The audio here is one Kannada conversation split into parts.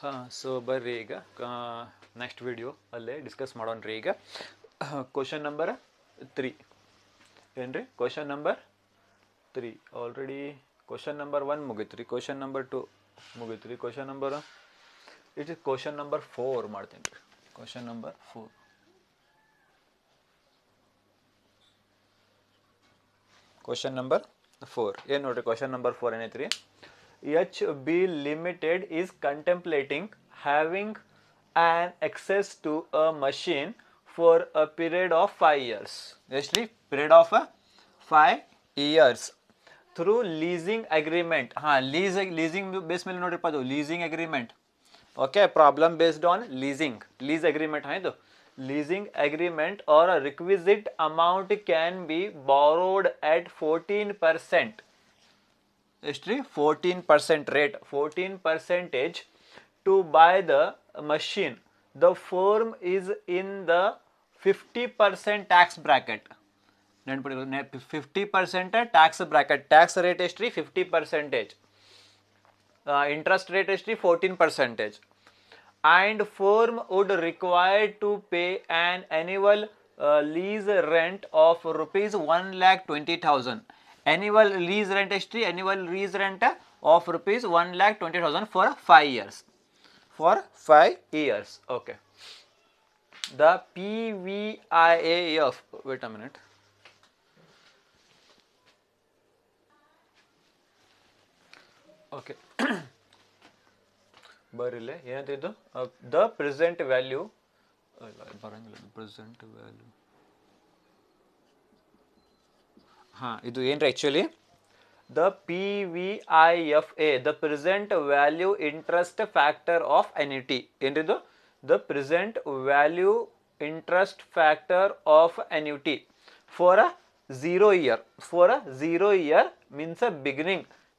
ಹಾಂ ಸೊ ಬರ್ರಿ ಈಗ ನೆಕ್ಸ್ಟ್ ವಿಡಿಯೋ ಅಲ್ಲೇ ಡಿಸ್ಕಸ್ ಮಾಡೋಣ್ರಿ ಈಗ ಕ್ವಶನ್ ನಂಬರ್ 3 ಏನ್ರಿ question number 3 already question number 1 ಮುಗಿತ್ರಿ ಕ್ವಶನ್ ನಂಬರ್ 2 ಮುಗಿತ್ರಿ question number it is question number 4 ಮಾಡ್ತೀನಿ ರೀ ಕ್ವಶನ್ ನಂಬರ್ 4 ಕ್ವಶನ್ ನಂಬರ್ 4 ಏನು ನೋಡ್ರಿ question number 4 ಏನೈತ್ರಿ HB Limited is contemplating having an access to a machine for a period of 5 years. Actually, period of 5 years through leasing agreement. Leasing base ಮೇಲೆ ನೋಡ್ರಿಪ್ಪ ಅದು leasing agreement. Okay, problem based on lease agreement ಇದು leasing agreement or a requisite amount can be borrowed at 14%. History 14% rate 14% to buy the machine. The firm is in the 50% tax bracket. 50% tax bracket. Tax rate history 50%. Interest rate history 14%. And firm would require to pay an annual lease rent of rupees 1,20,000. Annual lease rent history, annual lease rent of rupees 1,20,000 for 5 years. For 5 years. Okay. The PVIAF. Wait a minute. Okay. ಬರಿಲ್ಲ ಏನಂತಿದ್ದು ದ ಪ್ರೆಸೆಂಟ್ ವ್ಯಾಲ್ಯೂ ಬರಂಗಿಲ್ಲ ಪ್ರೆಸೆಂಟ್ ವ್ಯಾಲ್ಯೂ ಹಾಂ ಇದು ಏನ್ರಿ actually the PVIFA the present value interest factor of annuity ಏನ್ರಿದು the present value interest factor of annuity for a 0 year means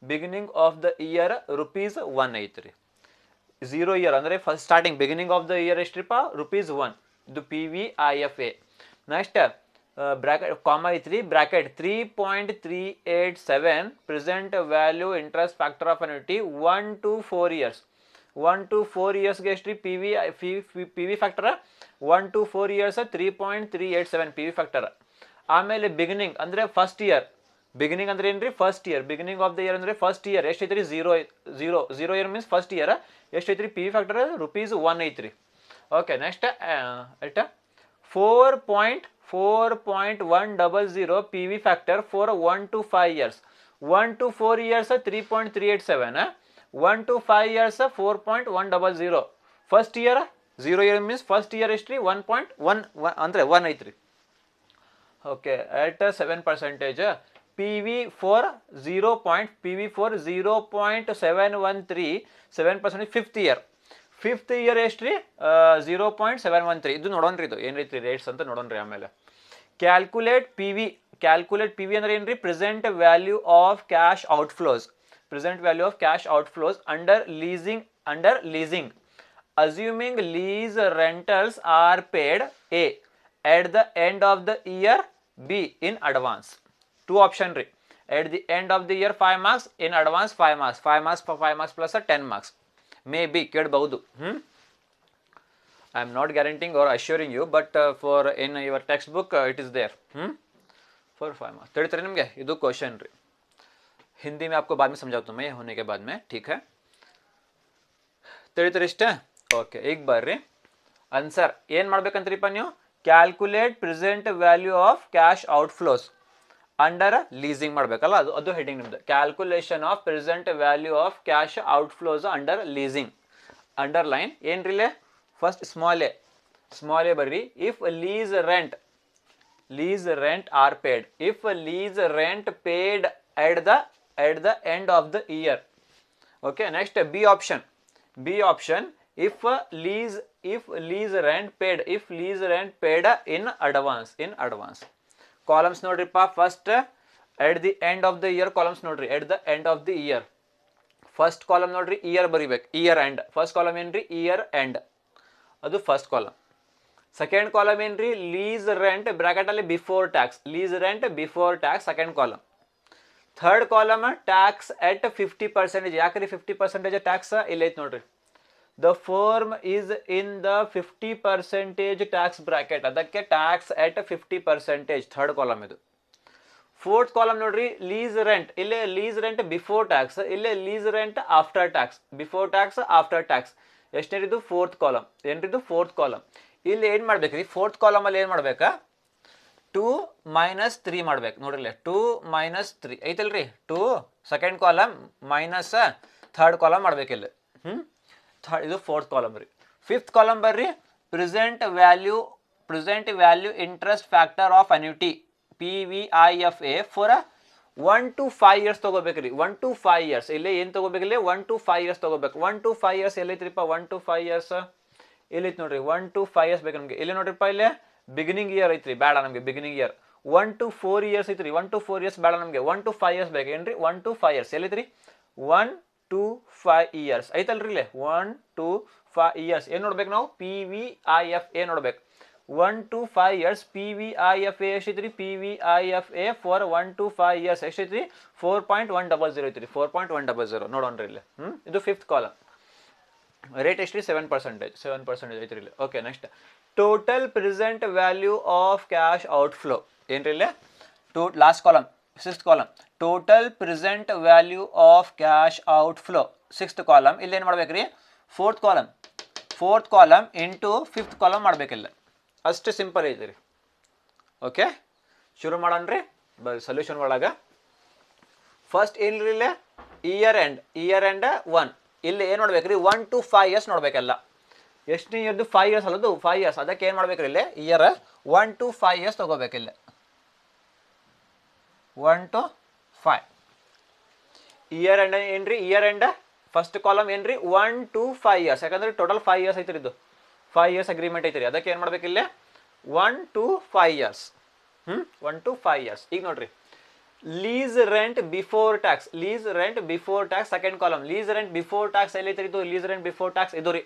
beginning of the year rupees 1 ಐತ್ರಿ 0 year ಅಂದರೆ first starting beginning of the year ಎಷ್ಟ್ರಿಪ್ಪ ರೂಪೀಸ್ 1 ಇದು PVIFA ನೆಕ್ಸ್ಟ್ ಬ್ರಾಕೆಟ್ ಕಾಮ ಐತ್ರಿ bracket 3.387 present value interest factor of ಅನ್ಯುಟಿ 1 to 4 years 1 to 4 years ಎಷ್ಟ್ರಿ PV factor 1 to 4 years 3.387 PV factor ಆಮೇಲೆ ಬಿಗಿನಿಂಗ್ ಅಂದರೆ ಫಸ್ಟ್ ಇಯರ್ ಬಿಗಿನಿಂಗ್ ಅಂದ್ರೆ ಏನ್ರಿ first year beginning of the year ಅಂದ್ರೆ ಫಸ್ಟ್ ಇಯರ್ ಎಷ್ಟು ಐತ್ರಿ 0 ಇಯರ್ ಮೀನ್ಸ್ ಫಸ್ಟ್ ಇಯರ್ ಎಷ್ಟು ಐತ್ರಿ PV ಫ್ಯಾಕ್ಟರ್ ರೂಪೀಸ್ 1 ಐತ್ರಿ okay next at 4.100 PV factor for 1 to 5 years 1 to 4 years 3.387 1 to 5 years 4.100 first year 0 year means first year history 1.1 ಅಂದ್ರೆ 1 ಐತ್ರಿ okay at 7% PV for 0.713 7% fifth year ಎಷ್ಟ್ರಿ 0.713 ಇದು ನೋಡೋಣ್ರಿ ಇದು ಏನೈತ್ರಿ ರೇಟ್ಸ್ ಅಂತ ನೋಡೋಣ್ರಿ ಆಮೇಲೆ ಕ್ಯಾಲ್ಕುಲೇಟ್ PV ಅಂದ್ರೆ ಏನ್ರಿ present value of cash outflows under leasing assuming lease rentals are paid A at the end of the year B in advance two option ರೀ at the end of the year 5 marks in advance 5 marks plus 10 marks may be ಕೇಳಬಹುದು I am not guaranteeing or assuring you but for in your textbook it is there for 5 marks ತಿಳಿತಾರೆ ನಿಮಗೆ ಇದು क्वेश्चन ರೀ हिंदी में आपको बाद में समझाता हूँ मैं होने के बाद में ठीक है ತಿಳಿತಾರೆ ಇಷ್ಟ ಓಕೆ ಈಗ ಬರ್ರಿ ಆನ್ಸರ್ ಏನು ಮಾಡ್ಬೇಕಂತ್ರಿಪ್ಪ ನೀವು calculate present value of cash outflows under leasing ಮಾಡ್ಬೇಕಲ್ಲ ಅದು ಹೆಡಿಂಗ್ ನಿಮ್ದು calculation of present value of cash outflows under leasing underline ಏನ್ರಿಲೆ ಫಸ್ಟ್ ಸ್ಮಾಲ್ ಎ ಬರ್ರಿ if lease rent are paid if lease rent paid at the end of the year okay next B option if lease rent paid in advance columns ನೋಡ್ರಿಪ್ಪ first at the end of the year columns ನೋಡ್ರಿ at the end of the year first column ನೋಡ್ರಿ ಇಯರ್ ಬರಿಬೇಕು ಇಯರ್ ಎಂಡ್ ಫಸ್ಟ್ ಕಾಲಮ್ ಏನ್ರಿ ಇಯರ್ ಎಂಡ್ ಅದು ಫಸ್ಟ್ ಕಾಲಮ್ ಸೆಕೆಂಡ್ ಕಾಲಮ್ ಏನ್ರಿ ಲೀಸ್ ರೆಂಟ್ ಬ್ರಾಕೆಟ್ ಅಲ್ಲಿ before tax second column third column tax at 50% ಯಾಕ್ರಿ 50% ಟ್ಯಾಕ್ಸ್ ಇಲ್ಲೈತೆ ನೋಡ್ರಿ the firm is in the 50% tax bracket. ಅದಕ್ಕೆ tax at 50%. ಥರ್ಡ್ ಕಾಲಮ್ ಇದು. ಫೋರ್ತ್ ಕಾಲಮ್ ನೋಡ್ರಿ, ಲೀಸ್ ರೆಂಟ್. ಇಲ್ಲೇ ಲೀಸ್ ರೆಂಟ್ ಬಿಫೋರ್ ಟ್ಯಾಕ್ಸ್, ಇಲ್ಲೇ lease rent after tax. Before tax after tax. ಎಷ್ಟನೇದು? Fourth column. ಏನ್ರಿದು? Fourth column. ಇಲ್ಲಿ ಏನು ಮಾಡ್ಬೇಕ್ರಿ? ಫೋರ್ತ್ ಕಾಲಮಲ್ಲಿ ಏನು ಮಾಡ್ಬೇಕಾ? 2 - 3 ಮಾಡ್ಬೇಕು ನೋಡ್ರಿ. 2 - 3 ಐತಲ್ರಿ. 2 second column minus third column ಮಾಡ್ಬೇಕಿಲ್ಲ. ಇದು ಫೋರ್ತ್ ಕಾಲಮ್ ರೀ. ಫಿಫ್ತ್ ಕಾಲಮ್ ಬರ್ರಿ, present value interest factor of annuity PVIFA for 1 to 5 years ತಗೋಬೇಕ್ರಿ. 1 to 5 years. ಇಲ್ಲೇ ಏನು ತಗೋಬೇಕಿಲ್ಲ? 1 to 5 years ತಗೋಬೇಕು. 1 to 5 years ಎಲ್ಲೈತ್ರಿಪ್ಪ? 1 to 5 years ಇಲ್ಲೈತಿ ನೋಡ್ರಿ. 1 to 5 years ಬೇಕು ನಮಗೆ. ಇಲ್ಲಿ ನೋಡ್ರಿಪ್ಪ, ಇಲ್ಲೇ ಬಿಗಿನಿಂಗ್ ಇಯರ್ ಐತ್ರಿ, ಬೇಡ ನಮಗೆ ಬಿಗಿನಿಂಗ್ ಇಯರ್. 1 to 4 years ಐತ್ರಿ. 1 to 4 years ಬೇಡ ನಮಗೆ. 1 to 5 years ಬೇಕು. ಏನ್ರಿ? 1 to 5 years ಎಲ್ಲೈತ್ರಿ? 1 to 5 years ಐತಲ್ರಿ ಇಲ್ಲೇ. 1 to 5 years ಏನು ನೋಡ್ಬೇಕು ನಾವು? PVIFA ನೋಡ್ಬೇಕು. 1 to 5 years PVIFA ಎಷ್ಟೈತ್ರಿ? PVIFA ಫಾರ್ 1 to 5 years ಎಷ್ಟೈತ್ರಿ? 4.100 ಐತ್ರಿ. 4.100 ನೋಡೋಣ್ರಿ ಇಲ್ಲಿ. ಇದು ಫಿಫ್ತ್ ಕಾಲಮ್. ರೇಟ್ ಎಷ್ಟ್ರಿ? 7% ಐತ್ರಿ ಇಲ್ಲಿ. Okay, next total present value of cash outflow. ಏನ್ರಿ ಇಲ್ಲಿ? Last column, sixth column. Total present value of cash outflow, sixth column. ಇಲ್ಲಿ ಏನು ಮಾಡ್ಬೇಕ್ರಿ? Fourth column into fifth column ಮಾಡ್ಬೇಕಿಲ್ಲ. ಅಷ್ಟು ಸಿಂಪಲ್ ಐತಿ ರೀ. ಓಕೆ, ಶುರು ಮಾಡೋಣ್ರಿ. ಸೊಲ್ಯೂಷನ್ ಒಳಗೆ ಫಸ್ಟ್ ಏನ್ರಿ ಇಲ್ಲೇ? Year end 1. ಇಲ್ಲಿ ಏನು ನೋಡ್ಬೇಕ್ರಿ? 1 to 5 years ನೋಡ್ಬೇಕಲ್ಲ. ಎಷ್ಟನೇ ಇಯರ್ದು? 5 years ಅಲ್ಲದು 5 years. ಅದಕ್ಕೆ ಏನು ಮಾಡ್ಬೇಕ್ರಿ ಇಲ್ಲಿ? Year 1 to 5 years ತಗೋಬೇಕಿಲ್ಲ. 1 to 5. Year end ಏನ್ರಿ? ಇಯರ್ ಎಂಡ್ ಫಸ್ಟ್ ಕಾಲಮ್ ಏನ್ರಿ? 1 to 5 years. ಯಾಕಂದ್ರೆ ಟೋಟಲ್ 5 years ಐತ್ರಿ ಇದು. 5 years ಅಗ್ರಿಮೆಂಟ್ ಐತ್ರಿ. ಅದಕ್ಕೆ ಏನು ಮಾಡ್ಬೇಕಿಲ್ಲ? 1 to 5 years. 1 to 5 years. ಈಗ ನೋಡ್ರಿ, lease rent before tax. Second column. Lease rent before tax ಎಲ್ಲೈತ್ರಿ ಇದು? ಲೀಸ್ ರೆಂಟ್ ಬಿಫೋರ್ ಟ್ಯಾಕ್ಸ್ ಇದು ರೀ.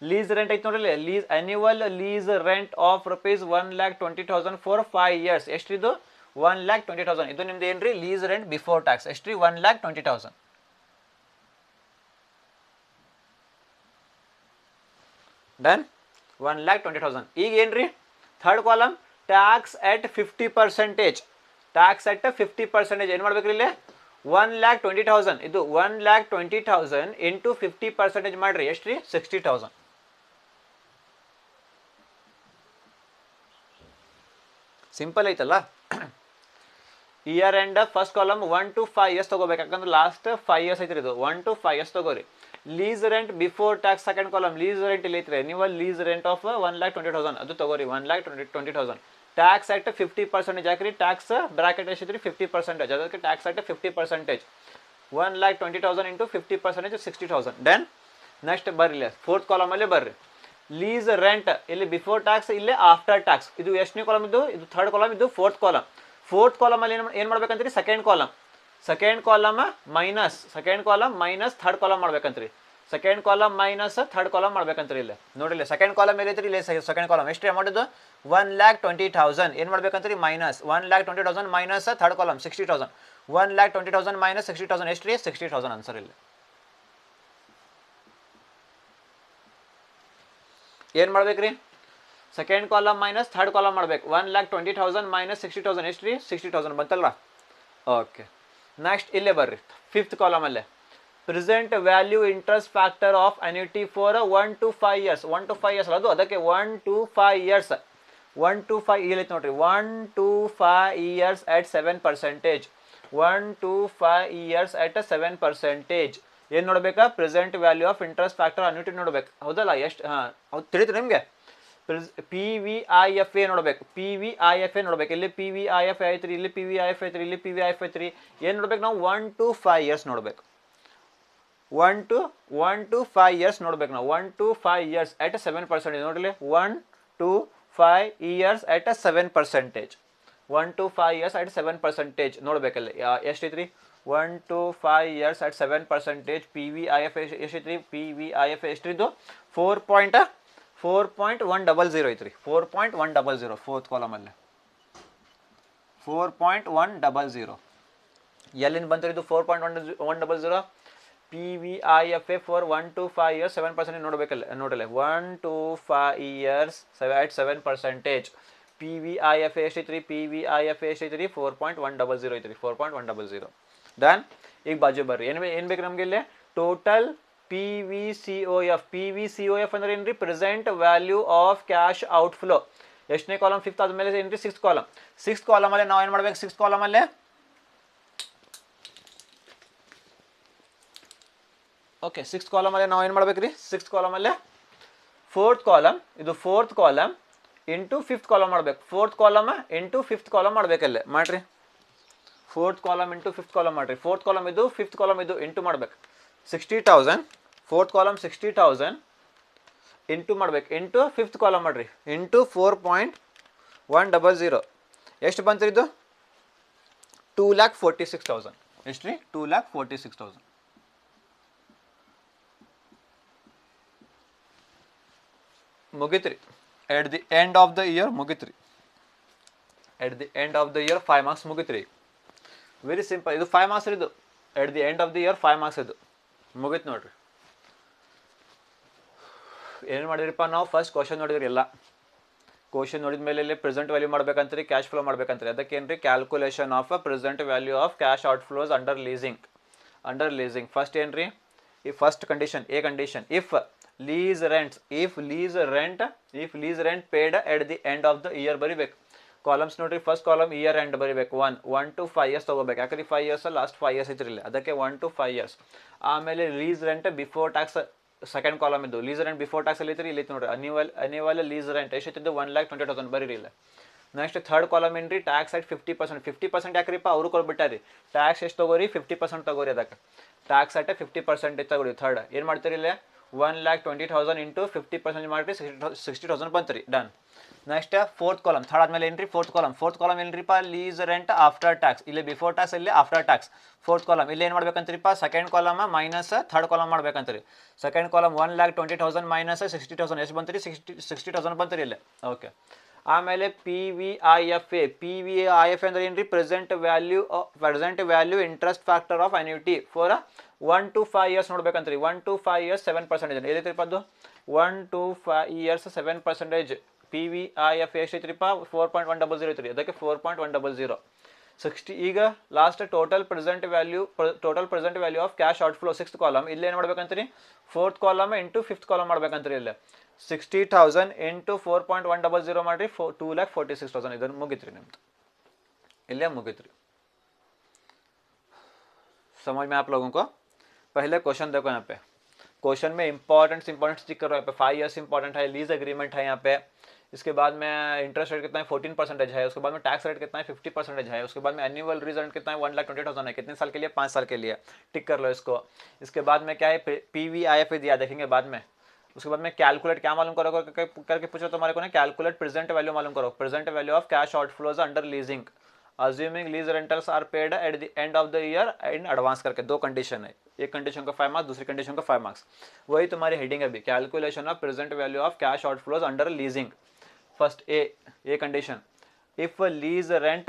ಲೀಸ್ ರೆಂಟ್ ಐತಿ ನೋಡ್ರಿ. Lease annual lease rent of rupees 1,20,000 for 5 years. ಎಷ್ಟ್ರಿದು? 1,20,000. ಇದು ನಿಮ್ದು ಏನ್ರಿ? Lease rent before tax. ಎಷ್ಟ್ರಿ? 1,20,000. ಡನ್. 1,20,000. ಈಗ ಏನ್ರಿ? Third column, tax at 50%. ಏನು ಮಾಡ್ಬೇಕ್ರಿ ಇಲ್ಲಿ? 1,20,000. ಇದು 1,20,000 ಇಂಟು 50% ಮಾಡ್ರಿ. ಎಷ್ಟ್ರಿ? 60,000. ಸಿಂಪಲ್ ಐತಲ್ಲ. Year end first column 1 to 5 years ತಗೋಬೇಕು. ಯಾಕಂದ್ರೆ ಲಾಸ್ಟ್ 5 years ಐತ್ರಿ ಇದು. 1 to 5 years ತಗೋರಿ. Lease rent before tax second column. Lease rent ಇಲ್ಲಿ ಐತ್ರಿ. ಅನ್ಯುವಲ್ ಲೀಸ್ ರೆಂಟ್ ಆಫ್ 1,20,000 ಅದು ತಗೋರಿ. 1,20,000. ಟ್ಯಾಕ್ಸ್ ಅಟ್ 50% ಹಾಕ್ರಿ. ಟ್ಯಾಕ್ಸ್ ಬ್ರಾಕೆಟ್ ಎಷ್ಟಿದ್ರಿ? 50%. ಅದಕ್ಕೆ tax at 50%. 1,20,000 into 50% 60,000. Done. Next ಬರ್ರಿ, ಫೋರ್ತ್ ಕಾಲಮಲ್ಲೇ ಬರ್ರಿ. ಲೀಸ್ ರೆಂಟ್ ಇಲ್ಲಿ ಬಿಫೋರ್ ಟ್ಯಾಕ್ಸ್, ಇಲ್ಲಿ ಆಫ್ಟರ್ ಟ್ಯಾಕ್ಸ್. ಇದು ಎಷ್ಟನೇ ಕಾಲಮ್? ಇದು ಥರ್ಡ್ ಕಾಲಮ್. ಇದು ಫೋರ್ತ್ ಕಾಲಮ್. ಫೋರ್ತ್ ಕಾಲಮಲ್ಲಿ ಏನು ಮಾಡ್ಬೇಕಂತ್ರಿ? Second column minus third column ಮಾಡ್ಬೇಕಂತ್ರಿ. Second column minus third column ಮಾಡ್ಬೇಕಂತ್ರಿ. ಇಲ್ಲಿ ನೋಡ್ರಿ, ಸೆಕೆಂಡ್ ಕಾಲಮ್ ಎಲ್ಲೈತ್ರಿ? ಇಲ್ಲಿ ಸೆಕೆಂಡ್ ಕಾಲಮ್ ಎಷ್ಟ್ರಿ ಅಮೌಂಟ್ ಇದು? 1,20,000. ಏನು ಮಾಡ್ಬೇಕಂತ್ರಿ? Minus 1,20,000 minus third column 60,000. 1,20,000 minus 60,000 ಎಷ್ಟ್ರಿ? 60,000 ಆನ್ಸರ್. ಇಲ್ಲಿ ಏನು ಮಾಡ್ಬೇಕ್ರಿ? Second column minus third column ಮಾಡ್ಬೇಕು. 1,20,000 ಮೈನಸ್ 60,000 ಎಷ್ಟ್ರಿ? 60,000 ಬಂತಲ್ವಾ? ಓಕೆ, ನೆಕ್ಸ್ಟ್ ಇಲ್ಲೇ ಬರ್ರಿ. ಫಿಫ್ತ್ ಕಾಲಮಲ್ಲೇ present value interest factor of annuity for 1 to 5 years. 1 to 5 years ಅದು. ಅದಕ್ಕೆ 1 to 5 years. 1 to 5 ಇಲ್ಲೈತೆ ನೋಡ್ರಿ. 1 to 5 years at 7%. 1 to 5 years at 7%. ಏನು ನೋಡ್ಬೇಕಾ? Present value of interest factor annuity ನೋಡ್ಬೇಕು. ಹೌದಲ್ಲ? ಎಷ್ಟು? ಹೌದು, ತಿಳಿತು ನಿಮಗೆ. PVIFA ನೋಡ್ಬೇಕು. PVIFA ನೋಡ್ಬೇಕು. ಇಲ್ಲಿ PVIFA ಐತ್ರಿ, ಇಲ್ಲಿ PVIFA ಐತ್ರಿ, ಇಲ್ಲಿ PVIFA ಐತ್ರಿ. ಏನು ನೋಡ್ಬೇಕು ನಾವು? 1 to 5 years ನೋಡ್ಬೇಕು. 1 to 5 years ನೋಡ್ಬೇಕು ನಾವು. 1 to 5 years at 7% ನೋಡ್ರಿ. 1 to 5 years at 7%. 1 to 5 years at 7% ನೋಡ್ಬೇಕಲ್ಲಿ. ಎಷ್ಟೈತ್ರಿ? 1 to 5 years at 7%. PVIFA ಎಷ್ಟೈತ್ರಿ? PVIFA ಎಷ್ಟಿದ್ದು? 4.100 ಐತ್ರಿ. 4.100 ಫೋರ್ತ್ ಕಾಲಮಲ್ಲಿ. 4.100 ಎಲ್ಲಿಂದ ಬಂತ್ರಿ ಇದು? 4.100 PVIFA for 1 to 5 years 7% ನೋಡಲ್ಲ 1 to 5 years at 7%. PVIFA ಎಷ್ಟಿತ್ರಿ PVIFA ಎಷ್ಟಿತ್ರಿ 4.100 ಐತ್ರಿ 4.100 ಡನ್. ಈಗ ಬಾಜು ಬರ್ರಿ ಏನು ಬೇಕು ನಮಗೆ ಇಲ್ಲಿ ಟೋಟಲ್ PVCOF ಅಂದ್ರೆ ಏನ್ರಿ present value of cash outflow. ಎಷ್ಟನೇ ಕಾಲಮ್ ಫಿಫ್ತ್ ಆದ್ಮೇಲೆ ಏನ್ರಿ ಸಿಕ್ಸ್ ಕಾಲಮ್ ಅಲ್ಲಿ ನಾವು ಏನು ಮಾಡ್ಬೇಕು ಸಿಕ್ಸ್ ಕಾಲಮ್ ಅಲ್ಲೇ ಓಕೆ ಸಿಕ್ಸ್ ಕಾಲಮ್ ಅಲ್ಲಿ ನಾವು ಏನು ಮಾಡ್ಬೇಕ್ರಿ ಸಿಕ್ಸ್ ಕಾಲಮ್ ಅಲ್ಲೇ fourth column into fifth column ಮಾಡ್ಬೇಕು. Fourth column into fifth column ಮಾಡ್ಬೇಕಲ್ಲೇ ಮಾಡ್ರಿ. Fourth column into fifth column ಮಾಡ್ರಿ. ಫೋರ್ತ್ ಕಾಲಮ್ ಇದು ಫಿಫ್ತ್ ಕಾಲಮ್ ಇದು ಇಂಟು ಮಾಡ್ಬೇಕು. 60,000 ಫೋರ್ತ್ ಕಾಲಮ್ 60,000 ಇಂಟು ಮಾಡ್ಬೇಕು ಇಂಟು ಫಿಫ್ತ್ ಕಾಲಮ್ ಮಾಡ್ರಿ ಇಂಟು 4.100 ಎಷ್ಟು ಬಂತ್ರಿ ಇದು 2,46,000 ಎಷ್ಟು ರೀ 2,46,000. ಮುಗಿತ್ರಿ at the end of the year ಮುಗಿತ್ರಿ. At the end of the year 5 marks ಮುಗಿತ್ರಿ. Very simple. ಇದು 5 ಮಾರ್ಕ್ಸ್ ಇದು at the end of the year 5 marks ಇದು ಮುಗಿತು ನೋಡ್ರಿ. ಏನು ಮಾಡಿದ್ರಿಪ್ಪ ನಾವು ಫಸ್ಟ್ ಕ್ವಶನ್ ನೋಡಿದ್ರಿ ಎಲ್ಲ ಕ್ವಶನ್ ನೋಡಿದ ಮೇಲೆ ಇಲ್ಲಿ ಪ್ರೆಸೆಂಟ್ ವ್ಯಾಲ್ಯೂ ಮಾಡ್ಬೇಕಂತ್ರಿ ಕ್ಯಾಶ್ ಫ್ಲೋ ಮಾಡ್ಬೇಕಂತ್ರಿ. ಅದಕ್ಕೆ ಏನ್ರಿ calculation of present value of cash out flows under leasing first ಏನ್ರಿ ಈ first condition A condition if lease rent paid at the end of the year ಬರಿಬೇಕು. ಕಾಲಮ್ಸ್ ನೋಡ್ರಿ ಫಸ್ಟ್ ಕಾಲಮ್ ಇಯರ್ ಎಂಡ್ ಬರಿಬೇಕು 1 to 5 years ತಗೋಬೇಕು. ಯಾಕಂದ್ರೆ 5 years ಲಾಸ್ಟ್ 5 years ಇದ್ರಿಲ್ಲ ಅದಕ್ಕೆ 1 to 5 years. ಆಮೇಲೆ lease rent before tax second column ಇದು ಲೀಸ್ ರೆಂಟ್ ಬಿಫೋರ್ ಟ್ಯಾಕ್ಸ್ ಅಲ್ಲಿ ಇತ್ತು ಇಲ್ಲಿ ನೋಡ್ರಿ ಅನ್ಯುವಲ್ ಲೀಸ್ ರೆಂಟ್ ಎಷ್ಟಿದ್ದು 1,20,000 ಬರೀರಿ ಇಲ್ಲ. ನೆಕ್ಸ್ಟ್ ಥರ್ಡ್ ಕಾಲಮ್ ಏನ್ರಿ ಟ್ಯಾಕ್ಸ್ ಅಟ್ 50% ಯಾಕ್ರಿಪ್ಪ ಅವರು ಕೊಡ್ಬಿಟ್ಟಾರಿ ಟ್ಯಾಕ್ಸ್ ಎಷ್ಟು ತಗೋರಿ 50% ತಗೋರಿ. ಅದಕ್ಕೆ ಟ್ಯಾಕ್ಸ್ ಅಟ್ 50% ತಗೋರಿ. ಥರ್ಡ್ ಏನು ಮಾಡ್ತೀರಿ ಇಲ್ಲ 1,20,000 ಇಂಟು 50% ಮಾಡಿರಿ 60,000 ಬಂತ್ರಿ done. Next fourth column third ಆದ್ಮೇಲೆ ಏನ್ರಿ ಫೋರ್ತ್ ಕಾಲಮ್ ಏನ್ರಿಪ್ಪ ಲೀಸ್ ರೆಂಟ್ ಆಫ್ಟರ್ ಟ್ಯಾಕ್ಸ್. ಇಲ್ಲಿ ಬಿಫೋರ್ ಟ್ಯಾಕ್ಸ್ ಇಲ್ಲಿ ಆಫ್ಟರ್ ಟ್ಯಾಕ್ಸ್. ಫೋರ್ತ್ ಕಾಲಮ್ ಇಲ್ಲಿ ಏನು ಮಾಡ್ಬೇಕಂತ್ರಿಪ್ಪ second column minus third column ಮಾಡ್ಬೇಕಂತ್ರಿ. ಸೆಕೆಂಡ್ ಕಾಲಮ್ 1,20,000 ಮೈನಸ್ 60,000 ಎಷ್ಟು ಬಂತ್ರಿ 60,000 ಬಂತ್ರಿ ಇಲ್ಲಿ ಓಕೆ. ಆಮೇಲೆ PVIFA ಅಂದ್ರೆ ಏನ್ರಿ present value interest factor of annuity for 1 to 5 years ನೋಡ್ಬೇಕಂತ್ರಿ. 1 to 5 years 7% ಏದೈತ್ರಿಪ್ಪ ಅದು 1 to 5 years 7%. PVIFA ಎಷ್ಟೈತ್ರಿಪ್ಪ 4.100 ಐತ್ರಿ ಅದಕ್ಕೆ 4.100 60. ಈಗ last total present value of cash outflow sixth column ಇಲ್ಲಿ ಏನು ಮಾಡ್ಬೇಕಂತ್ರಿ fourth column into fifth column ಮಾಡ್ಬೇಕಂತ್ರಿ. ಇಲ್ಲಿ 60,000 ಇಂಟು 4.100 ಮಾಡ್ರಿ 2,46,000 ಇದನ್ನು ಮುಗಿತ್ರಿ ನಿಮ್ದು ಇಲ್ಲೇ ಮುಗಿತ್ರಿ. समझ में आप लोगों को पहले क्वेश्चन देखो यहाँ पे क्वेश्चन में इंपॉर्टेंट स्टिक करो यहाँ पे 5 years इंपॉर्टेंट है लीज एग्रीमेंट है यहाँ पे. इसके बाद में इंटरेस्ट रेट कितना है 14% है. उसके बाद में टैक्स रेट कितना है 50% है. उसके बाद में एनुअल लीज रेंट कितना है 1,20,000 है. कितने साल के लिए 5 साल के लिए टिक कर लो इसको. इसके बाद में क्या है PVIFA दिया देखेंगे बाद में. उसके बाद में कैलकुलेट क्या मालूम करो करके पूछो तुम्हारे को ना कैलकुलेट प्रेजेंट वैल्यू मालूम करो. Present value of cash outflows under leasing assuming lease rentals are paid at the end of the year in advance करके दो कंडीशन है. एक कंडीशन का 5 मार्क्स दूसरी कंडीशन का 5 मार्क्स. वही तुम्हारी हेडिंग है अभी calculation of present value of cash outflows under leasing. First A condition if lease rent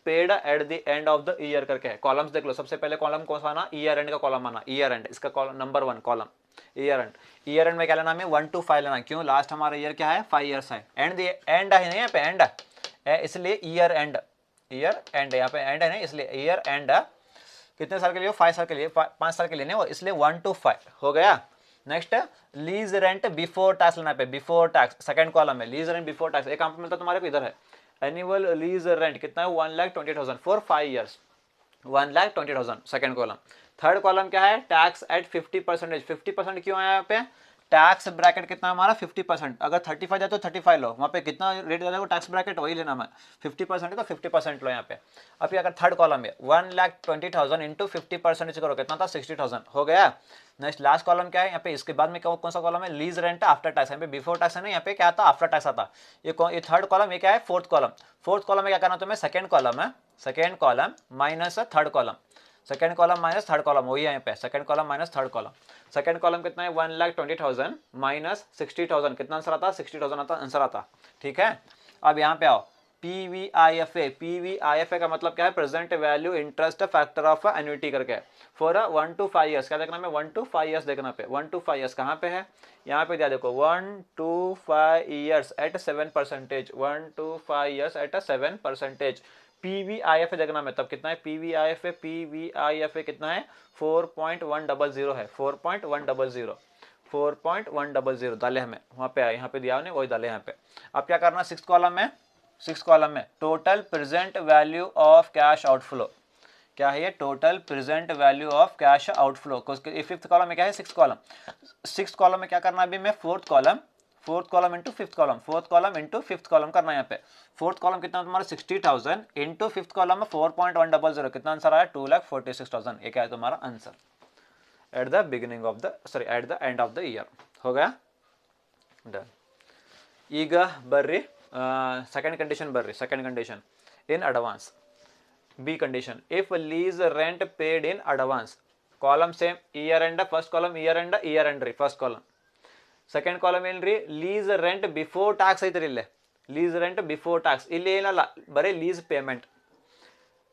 paid at the end of the year करके है. कॉलम्स देख लो सबसे पहले कॉलम कौन सा आना ईयर एंड का कॉलम आना ईयर एंड इसका column number 1 column year and में क्या लेना हमें 1 to 5 लेना. क्यों लास्ट हमारा ईयर क्या है 5 years है. एंड है नहीं यहाँ पे एंड इसलिए ईयर एंड यहाँ पे एंड है ना इसलिए ईयर एंड कितने साल के लिए 5 साल के लिए 5 साल के लिए नहीं इसलिए 1 to 5 हो गया. Next lease rent before tax लेना पे बिफोर टैक्स सेकंड कॉलम में लीज रेंट बिफोर टैक्स एक काम मिलता तुम्हारे को इधर है एनुअल लीज रेंट कितना है 1,20,000 for 5 years 1,20,000 second column. Third column क्या है टैक्स एट 50% क्यों है यहाँ पे टैक्स ब्रैकेट कितना हमारा 50%. अगर 35 है तो 35 लो वहाँ पे कितना रेट दे टैक्स ब्रैकेट वही लेना मैं 50% है तो 50% लो यहाँ पे. अब अगर थर्ड कॉलम है 1,20,000 इंटू 50% करो कितना था 60,000 हो गया. नेक्स्ट लास्ट कॉलम क्या है यहाँ पे इसके बाद में कौन सा कॉलम है लीज रेंट आफ्टर टैक्स. यहाँ पे बिफोर टैक्स है ना यहाँ पे क्या आता आफ्टर टैक्स आता. ये थर्ड कॉलम ये क्या है फोर्थ कॉलम में क्या करना तुम्हें second column minus third column second column minus third column वही है यहाँ पे second column minus third column. Second column कितना है 1,20,000 माइनस 60,000 कितना आंसर आता 60,000 आता आंसर आता. ठीक है अब यहाँ पे आओ PVIFA, PVIFA का मतलब क्या है? Present value interest factor of annuity करके फॉर 1 to 5 ईयर्स। क्या देखना है? 1 to 5 ईयर्स देखना पे। 1 to 5 ईयर्स कहाँ पे है? यहाँ पे दिया देखो 1 to 5 years at 7%। 1 to 5 years at 7%। PVIFA देखना है तब कितना है? PVIFA कितना है? 4.100 है। 4.100 4.100 डाले हमें वहाँ पे, यहाँ पे दिया वही डाले यहाँ पे। अब क्या करना? सिक्स कॉलम में total present value of cash outflow क्या है? ये total present value of cash outflow. Fifth column में क्या है? सिक्स कॉलम में क्या करना? अभी मैं fourth column into fifth column, fourth column into fifth column करना है यहाँ पे। फोर्थ कॉलम कितना तुम्हारा? 60,000 इंटू फिफ्थ कॉलम में 4.100 कितना आंसर आया? 2,46,000। ये क्या है तुम्हारा answer at the beginning of the eight the end of the year. हो गया डन। ಈಗ ಬರ್ರಿ second condition in advance B condition if lease rent paid in advance column same year end first column year end ರೀ ಫಸ್ಟ್ ಕಾಲಮ್ ಸೆಕೆಂಡ್ ಕಾಲಮ್ ಏನ್ರಿ ಲೀಸ್ ರೆಂಟ್ ಬಿಫೋರ್ ಟ್ಯಾಕ್ಸ್ ಐತ್ರಿ ಇಲ್ಲೇ ಲೀಸ್ ರೆಂಟ್ ಬಿಫೋರ್ ಟ್ಯಾಕ್ಸ್ ಇಲ್ಲಿ ಏನಲ್ಲ ಬರೀ ಲೀಸ್ ಪೇಮೆಂಟ್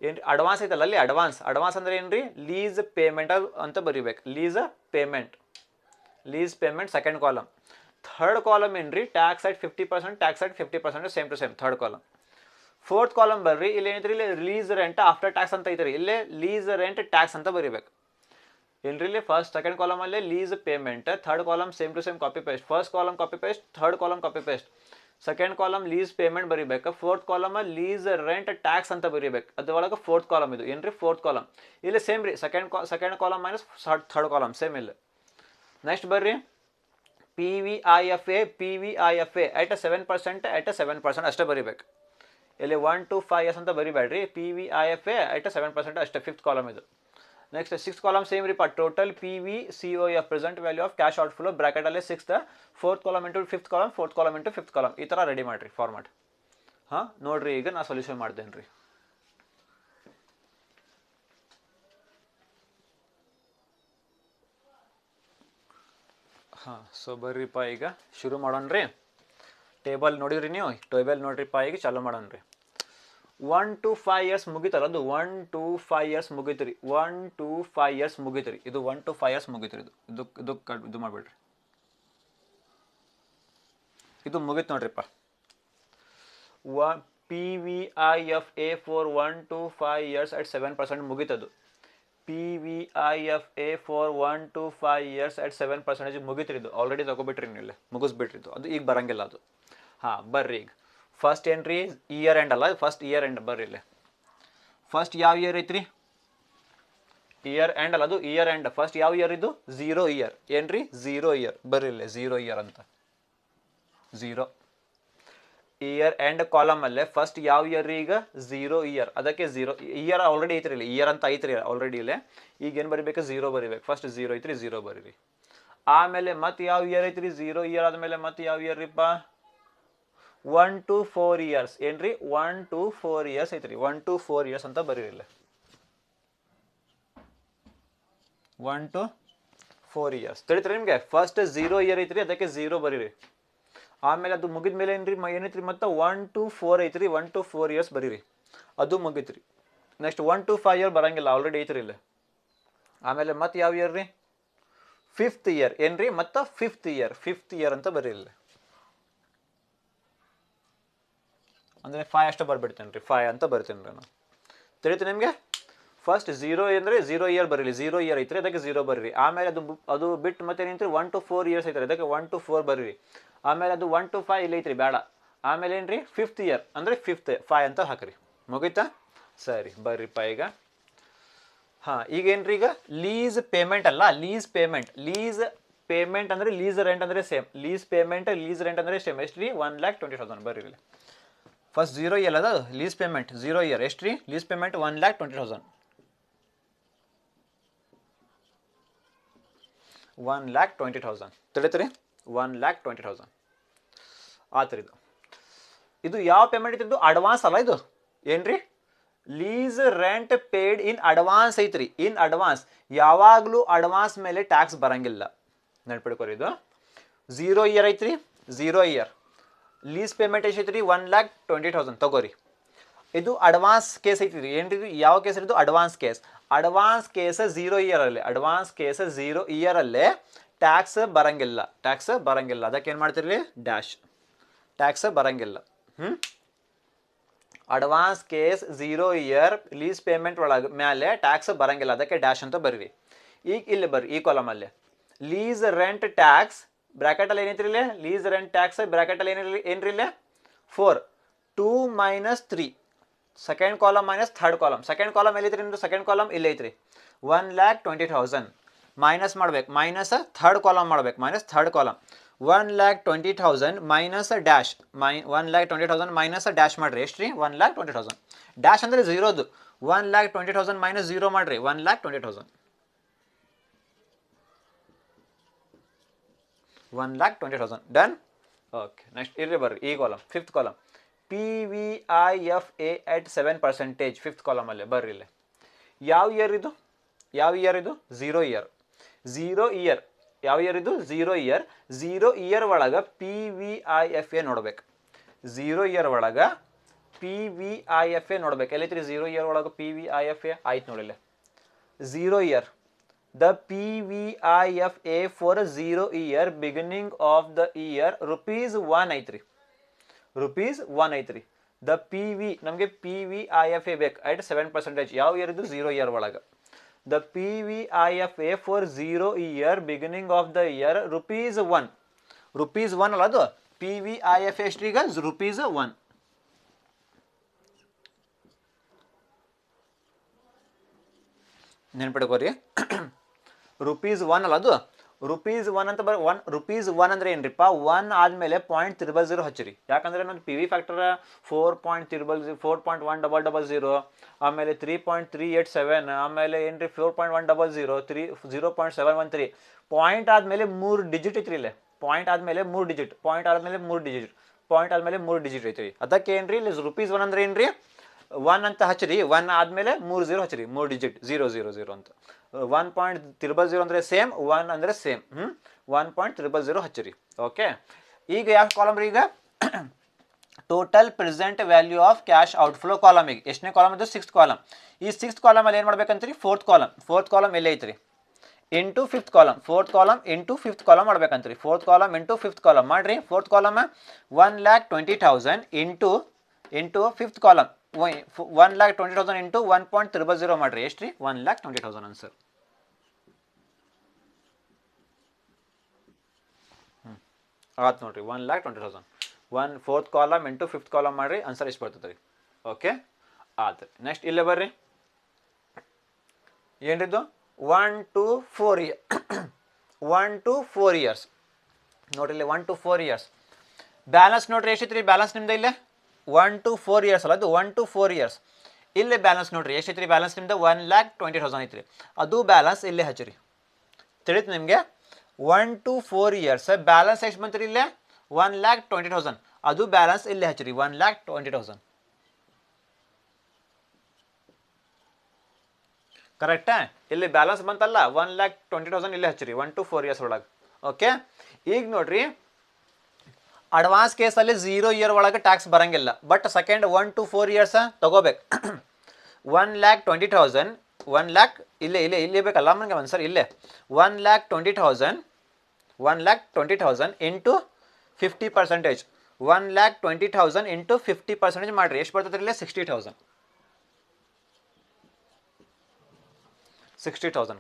ಏನು ಅಡ್ವಾನ್ಸ್ ಐತಲ್ಲ ಅಲ್ಲಿ ಅಡ್ವಾನ್ಸ್ ಅಂದ್ರೆ ಏನ್ರಿ ಲೀಸ್ ಪೇಮೆಂಟ್ ಅಂತ ಬರೀಬೇಕು lease payment second column third column ಏನ್ರಿ tax at 50% tax at 50% same to same third column fourth column ಬರ್ರಿ ಇಲ್ಲಿ ಏನೈತ್ರಿ ಇಲ್ಲಿ ಲೀಸ್ ರೆಂಟ್ ಆಫ್ಟರ್ ಟ್ಯಾಕ್ಸ್ ಅಂತ ಐತ್ರಿ ಇಲ್ಲೇ ಲೀಸ್ ರೆಂಟ್ ಟ್ಯಾಕ್ಸ್ ಅಂತ ಬರೀಬೇಕು ಏನ್ರಿ ಇಲ್ಲಿ ಫಸ್ಟ್ ಸೆಕೆಂಡ್ ಕಾಲಮ್ ಅಲ್ಲೇ lease payment third column same to same copy paste first column copy paste third column copy paste second column lease payment ಬರೀಬೇಕು fourth column lease rent tax ಅಂತ ಬರೀಬೇಕು ಅದ್ರೊಳಗೆ ಫೋರ್ತ್ ಕಾಲಮ್ ಇದು ಏನ್ರಿ ಫೋರ್ತ್ ಕಾಲಮ್ ಇಲ್ಲಿ ಸೇಮ್ ರೀ second column minus third column same ಇಲ್ಲ ನೆಕ್ಸ್ಟ್ ಬರ್ರಿ PVIFA at 7% at 7% ಅಷ್ಟೇ ಬರೀಬೇಕು ಇಲ್ಲಿ 1 to 5 ಇಯರ್ಸ್ ಅಂತ ಬರೀಬೇಡ್ರಿ PVIFA at 7% ಅಷ್ಟೇ ಫಿಫ್ತ್ ಕಾಲಮ್ ಇದು ನೆಕ್ಸ್ಟ್ ಸಿಕ್ಸ್ ಕಾಲಮ್ ಸೇಮ್ ರೀ total PVCOF present value of cash outflow bracket ಅಲ್ಲಿ six fourth column into fifth column fourth column into fifth column ಈ ಥರ ರೆಡಿ ಮಾಡಿರಿ ಫಾರ್ಮ್ಯಾಟ್ ಹಾಂ ನೋಡ್ರಿ ಈಗ ನಾ ಸೊಲ್ಯೂಷನ್ ಮಾಡ್ತೇನೆ ರೀ ಹಾಂ ಸೊ ಬರ್ರಿಪ್ಪ ಈಗ ಶುರು ಮಾಡೋಣ ರೀ ಟೇಬಲ್ ನೋಡಿರಿ ನೀವು ಟೇಬಲ್ ನೋಡ್ರಿಪ್ಪ ಈಗ ಚಾಲೂ ಮಾಡೋಣ ರೀ 1 to 5 ಇಯರ್ಸ್ ಮುಗಿತಲ್ಲ ಅದು 1 to 5 ಇಯರ್ಸ್ ಮುಗೀತು ರೀ 1 to 5 ಇಯರ್ಸ್ ಮುಗೀತು ರೀ ಇದು 1 to 5 ಇಯರ್ಸ್ ಮುಗೀತು ರೀ ಇದು ಮಾಡಿಬಿಡ್ರಿ ಇದು ಮುಗೀತು ನೋಡ್ರಿಪ್ಪ PVIFA for 1 to 5 years at 7% ಮುಗೀತದು PVIFA for 1 to 5 years at 7% ಮುಗಿತ್ರಿ ಇದು ಆಲ್ರೆಡಿ ತಗೋಬಿಟ್ರಿ ನೀವು ಇಲ್ಲೇ ಮುಗಿಸ್ಬಿಟ್ರಿ ಇದು ಅದು ಈಗ ಬರಂಗಿಲ್ಲ ಅದು ಹಾಂ ಬರ್ರಿ ಈಗ ಫಸ್ಟ್ ಏನ್ರಿ ಇಯರ್ ಎಂಡ್ ಅಲ್ಲ ಫಸ್ಟ್ ಇಯರ್ ಎಂಡ್ ಬರ್ರಿ ಇಲ್ಲೇ ಫಸ್ಟ್ ಯಾವ ಇಯರ್ ಐತ್ರಿ ಇಯರ್ ಎಂಡ್ ಅಲ್ಲ ಅದು ಇಯರ್ ಎಂಡ್ ಫಸ್ಟ್ ಯಾವ ಇಯರ್ ಇದು 0 ಇಯರ್ ಏನ್ರಿ 0 ಇಯರ್ ಬರ್ರಿ ಇಲ್ಲೇ 0 ಇಯರ್ ಅಂತ 0 ಇಯರ್ ಎಂಡ್ ಕಾಲಮ್ ಅಲ್ಲೇ ಫಸ್ಟ್ ಯಾವ ಇಯರ್ ಈಗ 0 ಇಯರ್ ಅದಕ್ಕೆ 0 ಇಯರ್ ಆಲ್ರೆಡಿ ಐತ್ರಿ ಇಲ್ಲಿ ಇಯರ್ ಅಂತ ಐತ್ರಿ ಆಲ್ರೆಡಿ ಇಲ್ಲೇ ಈಗ ಏನು ಬರಿಬೇಕು 0 ಬರಿಬೇಕು ಫಸ್ಟ್ 0 ಐತ್ರಿ 0 ಬರೀರಿ ಆಮೇಲೆ ಮತ್ತೆ ಯಾವ ಇಯರ್ ಐತ್ರಿ 0 ಇಯರ್ ಆದಮೇಲೆ ಮತ್ತೆ ಯಾವ ಇಯರ್ ರೀಪ್ಪ 1 to 4 ಇಯರ್ಸ್ ಏನ್ರಿ 1 to 4 ಇಯರ್ಸ್ ಐತ್ರಿ 1 to 4 ಇಯರ್ಸ್ ಅಂತ ಬರೀರಿ ಇಲ್ಲ 1 to 4 ಇಯರ್ಸ್ ತಿಳಿತ್ರಿ ನಿಮಗೆ ಫಸ್ಟ್ 0 ಇಯರ್ ಐತ್ರಿ ಅದಕ್ಕೆ 0 ಬರೀರಿ ಆಮೇಲೆ ಅದು ಮುಗಿದ ಮೇಲೆ ಏನ್ರಿ ಏನೈತ್ರಿ ಮತ್ತೆ 1 to 4 ಐತ್ರಿ 1 to 4 ಇಯರ್ಸ್ ಬರೀರಿ ಅದು ಮುಗಿತ್ರಿ ನೆಕ್ಸ್ಟ್ 1 to 5 ಇಯರ್ ಬರಂಗಿಲ್ಲ ಆಲ್ರೆಡಿ ಐತ್ರಿ ಇಲ್ಲ ಆಮೇಲೆ ಮತ್ತೆ ಯಾವ ಇಯರ್ ರೀ ಫಿಫ್ತ್ ಇಯರ್ ಏನ್ರಿ ಮತ್ತೆ ಫಿಫ್ತ್ ಇಯರ್ ಅಂತ ಬರೀರಿ ಅಂದರೆ 5 ಅಷ್ಟೇ ಬರ್ಬಿಡ್ತೇನೆ ರೀ 5 ಅಂತ ಬರ್ತೀನಿ ರೀ ನಾನು ತಿಳಿತು ನಿಮಗೆ ಫಸ್ಟ್ 0 ಅಂದರೆ 0 ಇಯರ್ ಬರೀರಿ 0 ಇಯರ್ ಐತ್ರಿ ಅದಕ್ಕೆ 0 ಬರೀರಿ ಆಮೇಲೆ ಅದು ಬಿಟ್ಟು ಮತ್ತೆ ಏನೈತ್ರಿ 1 to 4 ಇಯರ್ಸ್ ಐತ್ರಿ ಅದಕ್ಕೆ 1 to 4 ಬರೀರಿ ಆಮೇಲೆ ಅದು 1 to 5 ಇಲ್ಲಿ ಐತ್ರಿ ಬೇಡ ಆಮೇಲೆ ಏನ್ರಿ ಫಿಫ್ತ್ ಇಯರ್ ಅಂದರೆ 5 ಅಂತ ಹಾಕ್ರಿ ಮುಗೀತಾ ಸರಿ ಬರ್ರಿಪ್ಪ ಈಗ ಹಾಂ ಈಗ ಏನ್ರಿ ಈಗ ಲೀಸ್ ಪೇಮೆಂಟ್ ಅಲ್ಲ ಲೀಸ್ ಪೇಮೆಂಟ್ ಅಂದರೆ ಲೀಸ್ ರೆಂಟ್ ಅಂದರೆ same lease payment lease rent ಅಂದರೆ ಸೇಮ್ ಎಷ್ಟು ರೀ 1,20,000 ಬರ್ರಿ ಫಸ್ಟ್ 0 ಇಯರ್ ಅದ ಲೀಸ್ ಪೇಮೆಂಟ್ 0 ಇಯರ್ ಎಷ್ಟು ರೀ ಲೀಸ್ ಪೇಮೆಂಟ್ 1,20,000 1,20,000 ತಿಳಿತ್ರಿ 1,20,000 ಆತ್ರಿ ಇದು ಯಾವ ಪೇಮೆಂಟ್ ಇತ್ತು ಅಡ್ವಾನ್ಸ್ ಅಲ್ಲ ಇದು ಏನ್ರಿ lease rent paid in advance ಐತ್ರಿ ಇನ್ ಅಡ್ವಾನ್ಸ್ ಯಾವಾಗಲೂ ಅಡ್ವಾನ್ಸ್ ಮೇಲೆ ಟ್ಯಾಕ್ಸ್ ಬರಂಗಿಲ್ಲ ನೆನ್ಪಿಡ್ಕೊರಿ ಇದು 0 ಇಯರ್ ಐತ್ರಿ 0 ಇಯರ್ ಲೀಸ್ ಪೇಮೆಂಟ್ ಎಷ್ಟೈತಿ ರೀ 1,20,000 ತಗೋರಿ. ಇದು ಅಡ್ವಾನ್ಸ್ ಕೇಸ್ ಐತಿ ಏನ್ರಿ ಇದು ಯಾವ ಕೇಸ್ ಇದು ಅಡ್ವಾನ್ಸ್ ಕೇಸ್. ಅಡ್ವಾನ್ಸ್ ಕೇಸ್ 0 ಇಯರಲ್ಲಿ ಅಡ್ವಾನ್ಸ್ ಕೇಸ್ 0 ಇಯರಲ್ಲೇ ಟ್ಯಾಕ್ಸ್ ಬರಂಗಿಲ್ಲ ಅದಕ್ಕೆ ಏನು ಮಾಡ್ತಿರಲಿ ಡ್ಯಾಶ್ ಟ್ಯಾಕ್ಸ್ ಬರಂಗಿಲ್ಲ. Advance case 0 year lease payment ಒಳಗೆ ಮೇಲೆ ಟ್ಯಾಕ್ಸ್ ಬರಂಗಿಲ್ಲ ಅದಕ್ಕೆ ಡ್ಯಾಶ್ ಅಂತ ಬರೀರಿ. ಈಗ ಇಲ್ಲಿ ಬರ್ರಿ ಈ ಕಾಲಮಲ್ಲಿ ಲೀಸ್ ರೆಂಟ್ ಟ್ಯಾಕ್ಸ್ ಬ್ರ್ಯಾಕೆಟಲ್ಲಿ ಏನೈತ್ರಿ ಇಲ್ಲೇ ಲೀಸ್ ರೆಂಟ್ ಟ್ಯಾಕ್ಸ್ ಬ್ರ್ಯಾಕೆಟಲ್ಲಿ ಏನ್ರಿ ಇಲ್ಲೇ 4 2 - 3 second column minus third column. Second column ಎಲ್ಲೈತ್ರಿ ನಿಮ್ಮದು ಸೆಕೆಂಡ್ ಕಾಲಮ್ ಇಲ್ಲಿ ಐತ್ರಿ 1,20,000 ಮೈನಸ್ ಮಾಡ್ಬೇಕು ಮೈನಸ್ ಥರ್ಡ್ ಕಾಲಮ್ ಮಾಡ್ಬೇಕು minus third column 1,20,000 minus dash 1,20,000 minus dash ಮಾಡ್ರಿ ಎಷ್ಟು ರೀ 1,20,000 ಡ್ಯಾಶ್ ಅಂದರೆ ಝೀರೋದು 1,20,000 ಮೈನಸ್ ಝೀರೋ ಮಾಡ್ರಿ 1,20,000 1,20,000 ಡನ್. ಓಕೆ ನೆಕ್ಸ್ಟ್ ಇರ್ರಿ ಬರ್ರಿ ಈ column fifth column PVIFA at 7% fifth ಕಾಲಮಲ್ಲಿ ಬರ್ರಿ ಇಲ್ಲಿ ಯಾವ ಇಯರ್ ಇದು 0 ಇಯರ್ ಯಾವ ಇಯರ್ ಇದು 0 ಇಯರ್ ಒಳಗೆ PVIFA ನೋಡ್ಬೇಕು 0 ಇಯರ್ ಒಳಗೆ PVIFA ನೋಡ್ಬೇಕು ಎಲ್ಲೈತ್ರಿ 0 ಇಯರ್ ಒಳಗೆ PVIFA ಆಯ್ತು ನೋಡಿಲ್ಲ 0 year the PVIFA for 0 year beginning of the year ₹1 ಐತ್ರಿ ₹1 ಐತ್ರಿ ದ PV ನಮಗೆ PVIFA ಬೇಕು at 7% ಯಾವ ಇಯರ್ ಇದು 0 ಇಯರ್ ಒಳಗೆ the PVIFA for 0 year beginning of the year ₹1 ಅಲ್ಲ ಅದು PVIFA ಎಷ್ಟ್ರೀಗ ₹1 ನೆನ್ಪಿಡ್ಕೋರಿ ₹1 ಅಲ್ಲ ಅದು ₹1 ಅಂತ ₹1 ಅಂದ್ರೆ ಏನ್ರಿಪ್ಪ 1 ಆದಮೇಲೆ 0.000 ಹಚ್ಚಿರಿ ಯಾಕಂದ್ರೆ ನನ್ನ PV ಫ್ಯಾಕ್ಟರ್ 4.100 ಆಮೇಲೆ 3.387 ಆಮೇಲೆ ಏನ್ರಿ 4.100 0.713 ಪಾಯಿಂಟ್ ಆದಮೇಲೆ 3 ಡಿಜಿಟ್ ಐತ್ರಿ ಇಲ್ಲೇ ಪಾಯಿಂಟ್ ಆದಮೇಲೆ 3 ಡಿಜಿಟ್ ಐತ್ರಿ ಅದಕ್ಕೆ ಏನ್ರಿ ಇಲ್ಲಿ ₹1 ಅಂದ್ರೆ ಏನ್ರಿ 1 ಅಂತ ಹಚ್ಚಿರಿ 1 ಆದಮೇಲೆ 3 0 ಹಚ್ಚಿರಿ 3 ಡಿಜಿಟ್ 000 ಅಂತ 1.000 ಅಂದರೆ ಸೇಮ್ 1 ಅಂದರೆ ಸೇಮ್ 1.000 ಹಚ್ಚಿರಿ. ಓಕೆ ಈಗ ಯಾವ ಕಾಲಮ್ ರೀ ಈಗ total present value of cash outflow ಕಾಲಮಿಗೆ ಎಷ್ಟನೇ ಕಾಲಮ್ ಇದು 6th ಕಾಲಮ್ ಈ 6th ಕಾಲಮಲ್ಲಿ ಏನು ಮಾಡ್ಬೇಕಂತೀರಿ 4th ಕಾಲಮ್ ಎಲ್ಲೇ ಐತ್ರಿ into 5th column 4th column into 5th column ಮಾಡ್ಬೇಕಂತೀರಿ 4th column into 5th column ಮಾಡ್ರಿ 4th column 1,20,000 into 5th column 1,20,000 into 1.000 ಮಾಡ್ರಿ ಎಷ್ಟು ರೀ 1,20,000 ಆನ್ಸರ್. ಆಯ್ತು ನೋಡ್ರಿ 1,20,000 4th column into 5th column ಮಾಡ್ರಿ ಆನ್ಸರ್ ಎಷ್ಟು ಬರ್ತದೆ ರೀ. ಓಕೆ ಆಯ್ತು ನೆಕ್ಸ್ಟ್ ಇಲ್ಲೇ ಬರ್ರಿ ಏನ್ರಿದ್ದು 1 to 4 ಇಯರ್ಸ್ ನೋಡ್ರಿ ಇಲ್ಲಿ 1 to 4 ಇಯರ್ಸ್ ಬ್ಯಾಲೆನ್ಸ್ ನೋಡ್ರಿ ಎಷ್ಟೈತ್ರಿ ಬ್ಯಾಲೆನ್ಸ್ ನಿಮ್ದು ಇಲ್ಲೇ 1 to 4 ಇಯರ್ಸ್ ಅಲ್ಲ ಅದು 1 to 4 ಇಯರ್ಸ್ ಇಲ್ಲೇ ಬ್ಯಾಲೆನ್ಸ್ ನೋಡ್ರಿ ಎಷ್ಟೈತ್ರಿ ಬ್ಯಾಲೆನ್ಸ್ ನಿಮ್ದು 1,20,000 ಐತ್ರಿ ಅದು ಬ್ಯಾಲೆನ್ಸ್ ಇಲ್ಲೇ ಹಚ್ಚಿರಿ ತಿಳಿತು ನಿಮಗೆ 1 to 4 ಇಯರ್ಸ್ ಬ್ಯಾಲೆನ್ಸ್ ಎಷ್ಟು ಬಂತ್ರಿ ಇಲ್ಲೇ 1,20,000 ಅದು ಬ್ಯಾಲೆನ್ಸ್ ಇಲ್ಲೇ ಹಚ್ಚಿರಿ 1,20,000 ಕರೆಕ್ಟಾ ಇಲ್ಲಿ ಬ್ಯಾಲೆನ್ಸ್ ಬಂತಲ್ಲ 1,20,000 ಇಲ್ಲೇ ಹಚ್ಚಿರಿ 1 to 4 ಇಯರ್ಸ್ ಒಳಗೆ. ಓಕೆ ಈಗ ನೋಡ್ರಿ ಅಡ್ವಾನ್ಸ್ ಕೇಸಲ್ಲಿ 0 ಇಯರ್ ಒಳಗೆ ಟ್ಯಾಕ್ಸ್ ಬರಂಗಿಲ್ಲ ಬಟ್ ಸೆಕೆಂಡ್ 1 to 4 ಇಯರ್ಸ್ ತಗೋಬೇಕು 1,20,000 1 lakh ಇಲ್ಲೇ ಬೇಕಲ್ಲ ನಮಗೆ ಒಂದು ಸರ್ ಇಲ್ಲೇ 1,20,000 ಇಂಟು 50% 1,20,000 ಇಂಟು 50% ಮಾಡಿರಿ ಎಷ್ಟು ಬರ್ತದೆ ಇಲ್ಲೇ 60,000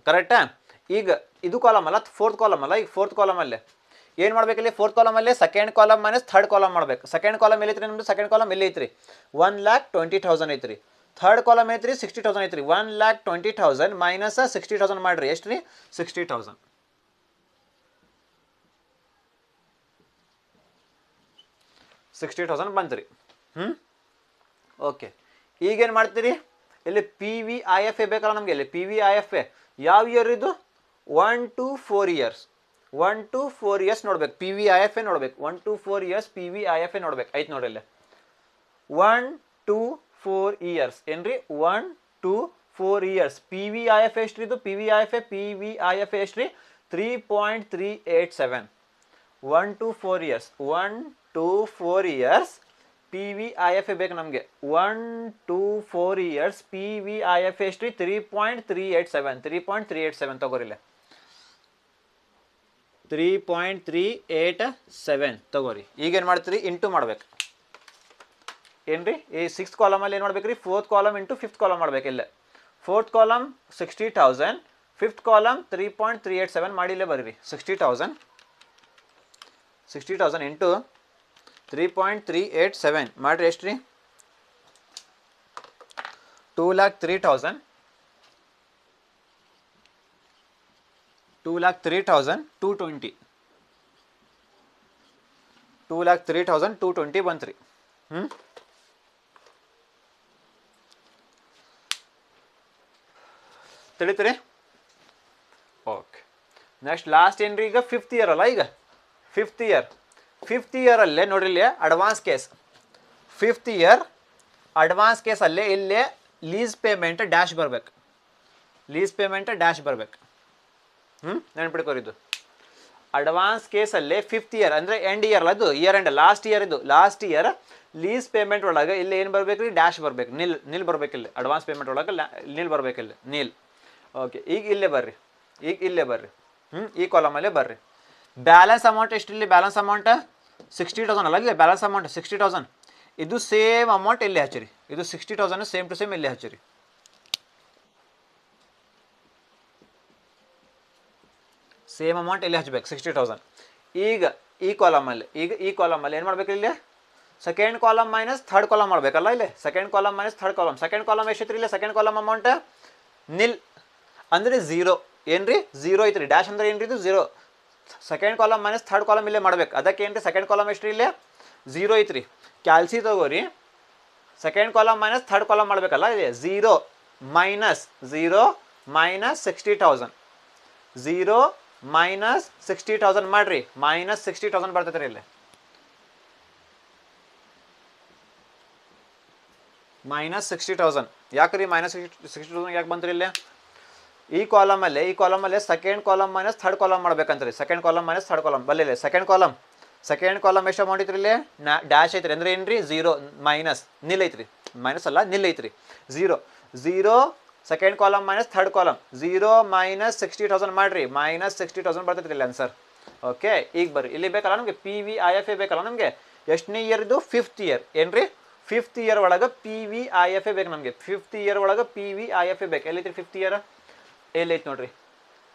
ಕರೆಕ್ಟಾ. ಈಗ ಇದು ಕಾಲಮ್ ಅಲ್ಲ 4th ಕಾಲಮ್ ಅಲ್ಲ ಈಗ 4th ಕಾಲಮಲ್ಲೇ ಏನು ಮಾಡ್ಬೇಕಿಲ್ಲಿ 4th ಕಾಲಮಲ್ಲಿ second column minus third column ಮಾಡ್ಬೇಕು ಸೆಕೆಂಡ್ ಕಾಲಮ್ ಎಲ್ಲೈತ್ರಿ ನಿಮ್ಮದು ಸೆಕೆಂಡ್ ಕಾಲಮ್ ಎಲ್ಲಿ ಐತ್ರಿ 1,20,000 ಐತ್ರಿ ಥರ್ಡ್ ಕಾಲಮ್ ಐತ್ರಿ 60,000 ಐತ್ರಿ 1,20,000 ಮೈನಸ್ 60,000 ಮಾಡ್ರಿ ಎಷ್ಟು ರೀ 60,000 60,000 ಬಂತ್ರಿ ಓಕೆ ಈಗೇನು ಮಾಡ್ತೀರಿ ಇಲ್ಲಿ PVIFA ಬೇಕಲ್ಲ ನಮಗೆ ಇಲ್ಲಿ PVIFA ಯಾವ ಇಯರ್ ಇದು 1 to 4 ಇಯರ್ಸ್ 1 to 4 ಇಯರ್ಸ್ ನೋಡ್ಬೇಕು PVIFA ನೋಡ್ಬೇಕು 1 to 4 ಇಯರ್ಸ್ PVIFA ನೋಡ್ಬೇಕು ಐತೆ ನೋಡ್ರಿ ಇಲ್ಲಿ 1 to 4 ಇಯರ್ಸ್ ಏನ್ರಿ 1 to 4 ಇಯರ್ಸ್ PVIFA ಎಷ್ಟ್ರಿ ಇದು PVIFA ಎಷ್ಟ್ರಿ 3.387 1 to 4 years 1 to 4 years P V I F A ಬೇಕು ನಮಗೆ. 1 to 4 years P V I F ಎಷ್ಟು ರೀ 3.387 ತಗೋರಿಲ್ಲ. 3.387 ತಗೋರಿ. ಈಗೇನು ಮಾಡ್ತೀರಿ, ಇಂಟು ಮಾಡ್ಬೇಕು ಏನ್ರಿ. ಈ 6th ಕಾಲಮಲ್ಲಿ ಏನು ಮಾಡ್ಬೇಕು ರೀ, 4th column into 5th column ಮಾಡ್ಬೇಕು. ಇಲ್ಲೇ 4th ಕಾಲಮ್ 60,000, 5th ಕಾಲಮ್ 3.387 ಮಾಡಿಲ್ಲೇ ಬರ್ರಿ. 60,000 ಇಂಟು 3.387 ಮಾಡ್ರಿ ಎಷ್ಟು ರೀ, 2,03,000. 2,03,220 2,03,220 ಬಂತ್ರಿ. ತಿಳಿತೀರಿ? ಓಕೆ. ನೆಕ್ಸ್ಟ್ ಲಾಸ್ಟ್ ಏನ್ರಿ, ಈಗ 5th ಇಯರ್ ಅಲ್ಲ. ಈಗ 5th ಇಯರಲ್ಲೇ ನೋಡ್ರಿ ಇಲ್ಲಿ advance case. 5th year advance ಕೇಸಲ್ಲೇ ಇಲ್ಲೇ ಲೀಸ್ ಪೇಮೆಂಟ್ ಡ್ಯಾಶ್ ಬರ್ಬೇಕು. ನೆನ್ಪಿಡ್ಕೋರಿದ್ದು ಅಡ್ವಾನ್ಸ್ ಕೇಸಲ್ಲೇ 5th ಇಯರ್ ಅಂದರೆ ಎಂಡ್ ಇಯರ್ ಅಲ್ಲ, ಅದು year end last year lease payment ಒಳಗೆ ಇಲ್ಲಿ ಏನು ಬರ್ಬೇಕು ರೀ, ಡ್ಯಾಶ್ ಬರ್ಬೇಕು. ನಿಲ್ ಬರ್ಬೇಕಿಲ್ಲ. ಅಡ್ವಾನ್ಸ್ ಪೇಮೆಂಟ್ ಒಳಗೆ ನಿಲ್ ಬರ್ಬೇಕಿಲ್ಲ, ನೀಲ್. ಓಕೆ. ಈಗ ಇಲ್ಲೇ ಬರ್ರಿ. ಈ ಕಾಲಮಲ್ಲೇ ಬರ್ರಿ. ಬ್ಯಾಲೆನ್ಸ್ ಅಮೌಂಟ್ ಎಷ್ಟು ಇಲ್ಲಿ, ಬ್ಯಾಲೆನ್ಸ್ ಅಮೌಂಟ್ 60,000 ಅಲ್ಲ. ಇಲ್ಲ ಬ್ಯಾಲೆನ್ಸ್ ಅಮೌಂಟ್ 60,000. ಇದು ಸೇಮ್ ಅಮೌಂಟ್ ಇಲ್ಲಿ ಹಚ್ಚಿರಿ. ಇದು 60,000 ಸೇಮ್ ಟು ಸೇಮ್ ಇಲ್ಲಿ ಹಚ್ಚಿರಿ. ಸೇಮ್ ಅಮೌಂಟ್ ಇಲ್ಲಿ ಹಚ್ಬೇಕು 60,000. ಈಗ ಈ ಕಾಲಮಲ್ಲಿ ಏನು ಮಾಡ್ಬೇಕು, ಇಲ್ಲಿ second column minus third column ಮಾಡಬೇಕಲ್ಲ. ಇಲ್ಲಿ second column minus third column. Second column ಎಷ್ಟಿತ್ತು ಇಲ್ಲಿ, ಸೆಕೆಂಡ್ ಕಾಲಮ್ ಅಮೌಂಟ್ ನಿಲ್ ಅಂದರೆ 0. ಏನ್ರಿ 0 ಐತ್ರಿ. ಡ್ಯಾಶ್ ಅಂದ್ರೆ ಏನ್ರಿ, ಇದು 0. Second column minus third column ಇಲ್ಲೇ ಮಾಡ್ಬೇಕು. ಅದಕ್ಕೆ ಏನ್ರಿ, ಸೆಕೆಂಡ್ ಕಾಲಮ್ ಎಷ್ಟು ಇಲ್ಲೇ 0 ಐತ್ರಿ. ಕ್ಯಾಲ್ಸಿ ತಗೋರಿ. Second column minus third column ಮಾಡಬೇಕಲ್ಲ. ಇದೆ 0 ಮೈನಸ್ 60,000. 0 ಮೈನಸ್ 60,000 ಮಾಡ್ರಿ. ಮೈನಸ್ 60,000 ಬರ್ತೈತೆ ರೀ ಇಲ್ಲಿ. ಮೈನಸ್ 60,000 ಯಾಕ್ರಿ, ಮೈನಸ್ 60,000 ಯಾಕೆ ಬಂತ್ರಿ ಇಲ್ಲಿ? ಈ ಕಾಲಮಲ್ಲೇ second column minus third column ಮಾಡ್ಬೇಕಂತ್ರಿ. Second column minus third column ಬಲ್ಲಿಲ್ಲ. ಸೆಕೆಂಡ್ ಕಾಲಮ್ ಎಷ್ಟು ಅಮೌಂಟ್ ಐತ್ರಿ ಇಲ್ಲಿ, ಡ್ಯಾಶ್ ಐತ್ರಿ. ಅಂದ್ರೆ ಏನ್ರಿ 0 ಮೈನಸ್ ನಿಲ್ ಐತ್ರಿ. ಮೈನಸ್ ಅಲ್ಲ, ನಿಲ್ ಐತ್ರಿ. 0 second column minus third column. 0 minus 60,000 ಮಾಡ್ರಿ. ಮೈನಸ್ 60,000 ಬರ್ತೈತ್ರಿ ಇಲ್ಲಿ ಆನ್ಸರ್. ಓಕೆ. ಈಗ ಬರ್ರಿ, ಇಲ್ಲಿ ಬೇಕಲ್ಲ ನಮಗೆ P V I F A ಬೇಕಲ್ಲ ನಮಗೆ. ಎಷ್ಟನೇ ಇಯರ್ ಇದು, 5th ಇಯರ್. ಏನ್ರಿ 5th ಇಯರ್ ಒಳಗೆ P V I F A ಬೇಕು ನಮಗೆ. 5th ಇಯರ್ ಒಳಗೆ P V I F A ಬೇಕು. ಎಲ್ಲೈತ್ರಿ 5th ಇಯರ್, ಎಲ್ಲೈತಿ ನೋಡ್ರಿ.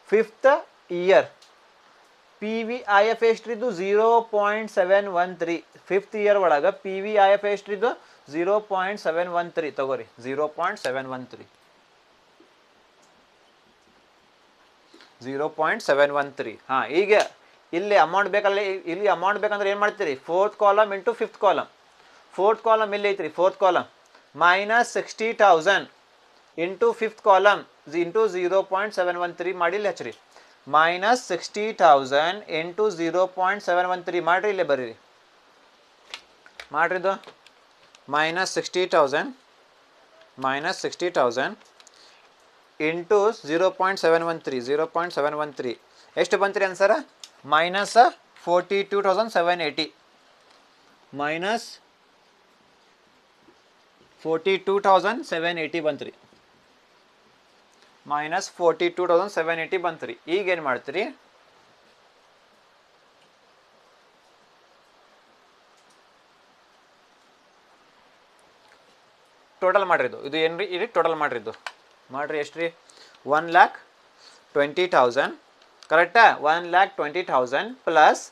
5th year P V I F ಎಷ್ಟ್ರಿದ್ದು 0.713. 5th ಇಯರ್ ಒಳಗೆ ಪಿ ವಿ ಐ ಎಫ್ ಎಷ್ಟ್ರಿದ್ದು 0.713 ತಗೋರಿ. 0.713. ಹಾಂ. ಈಗ ಇಲ್ಲಿ ಅಮೌಂಟ್ ಬೇಕಲ್ಲ. ಇಲ್ಲಿ ಅಮೌಂಟ್ ಬೇಕಂದ್ರೆ ಏನು ಮಾಡ್ತೀರಿ, 4th column into 5th column. 4th column ಇಲ್ಲಿ ಐತ್ರಿ. 4th column minus 60,000 into 5th column into 0.713 ಮಾಡಿ ಇಲ್ಲಿ ಹಚ್ಚಿರಿ. ಮೈನಸ್ 60,000 ಇಂಟು 0.713 ಮಾಡ್ರಿ. ಇಲ್ಲೇ ಬರ್ರಿ. ಮಾಡ್ರಿದು ಮೈನಸ್ 60,000 ಇಂಟು 0.713 ಎಷ್ಟು ಬಂತ್ರಿ ಆನ್ಸರ್? ಮೈನಸ್ 42,780. ಮೈನಸ್ 42,780 ಬಂತ್ರಿ. ಮೈನಸ್ 42,780 ಬಂತ್ರಿ. ಈಗೇನು ಮಾಡ್ತೀರಿ, ಟೋಟಲ್ ಮಾಡ್ರಿದ್ದು. ಇದು ಏನ್ರಿ, ಇದು ಟೋಟಲ್ ಮಾಡ್ರಿದ್ದು. ಮಾಡ್ರಿ ಎಷ್ಟು ರೀ, 1,20,000 ಕರೆಕ್ಟಾ. 1,20,000 ಪ್ಲಸ್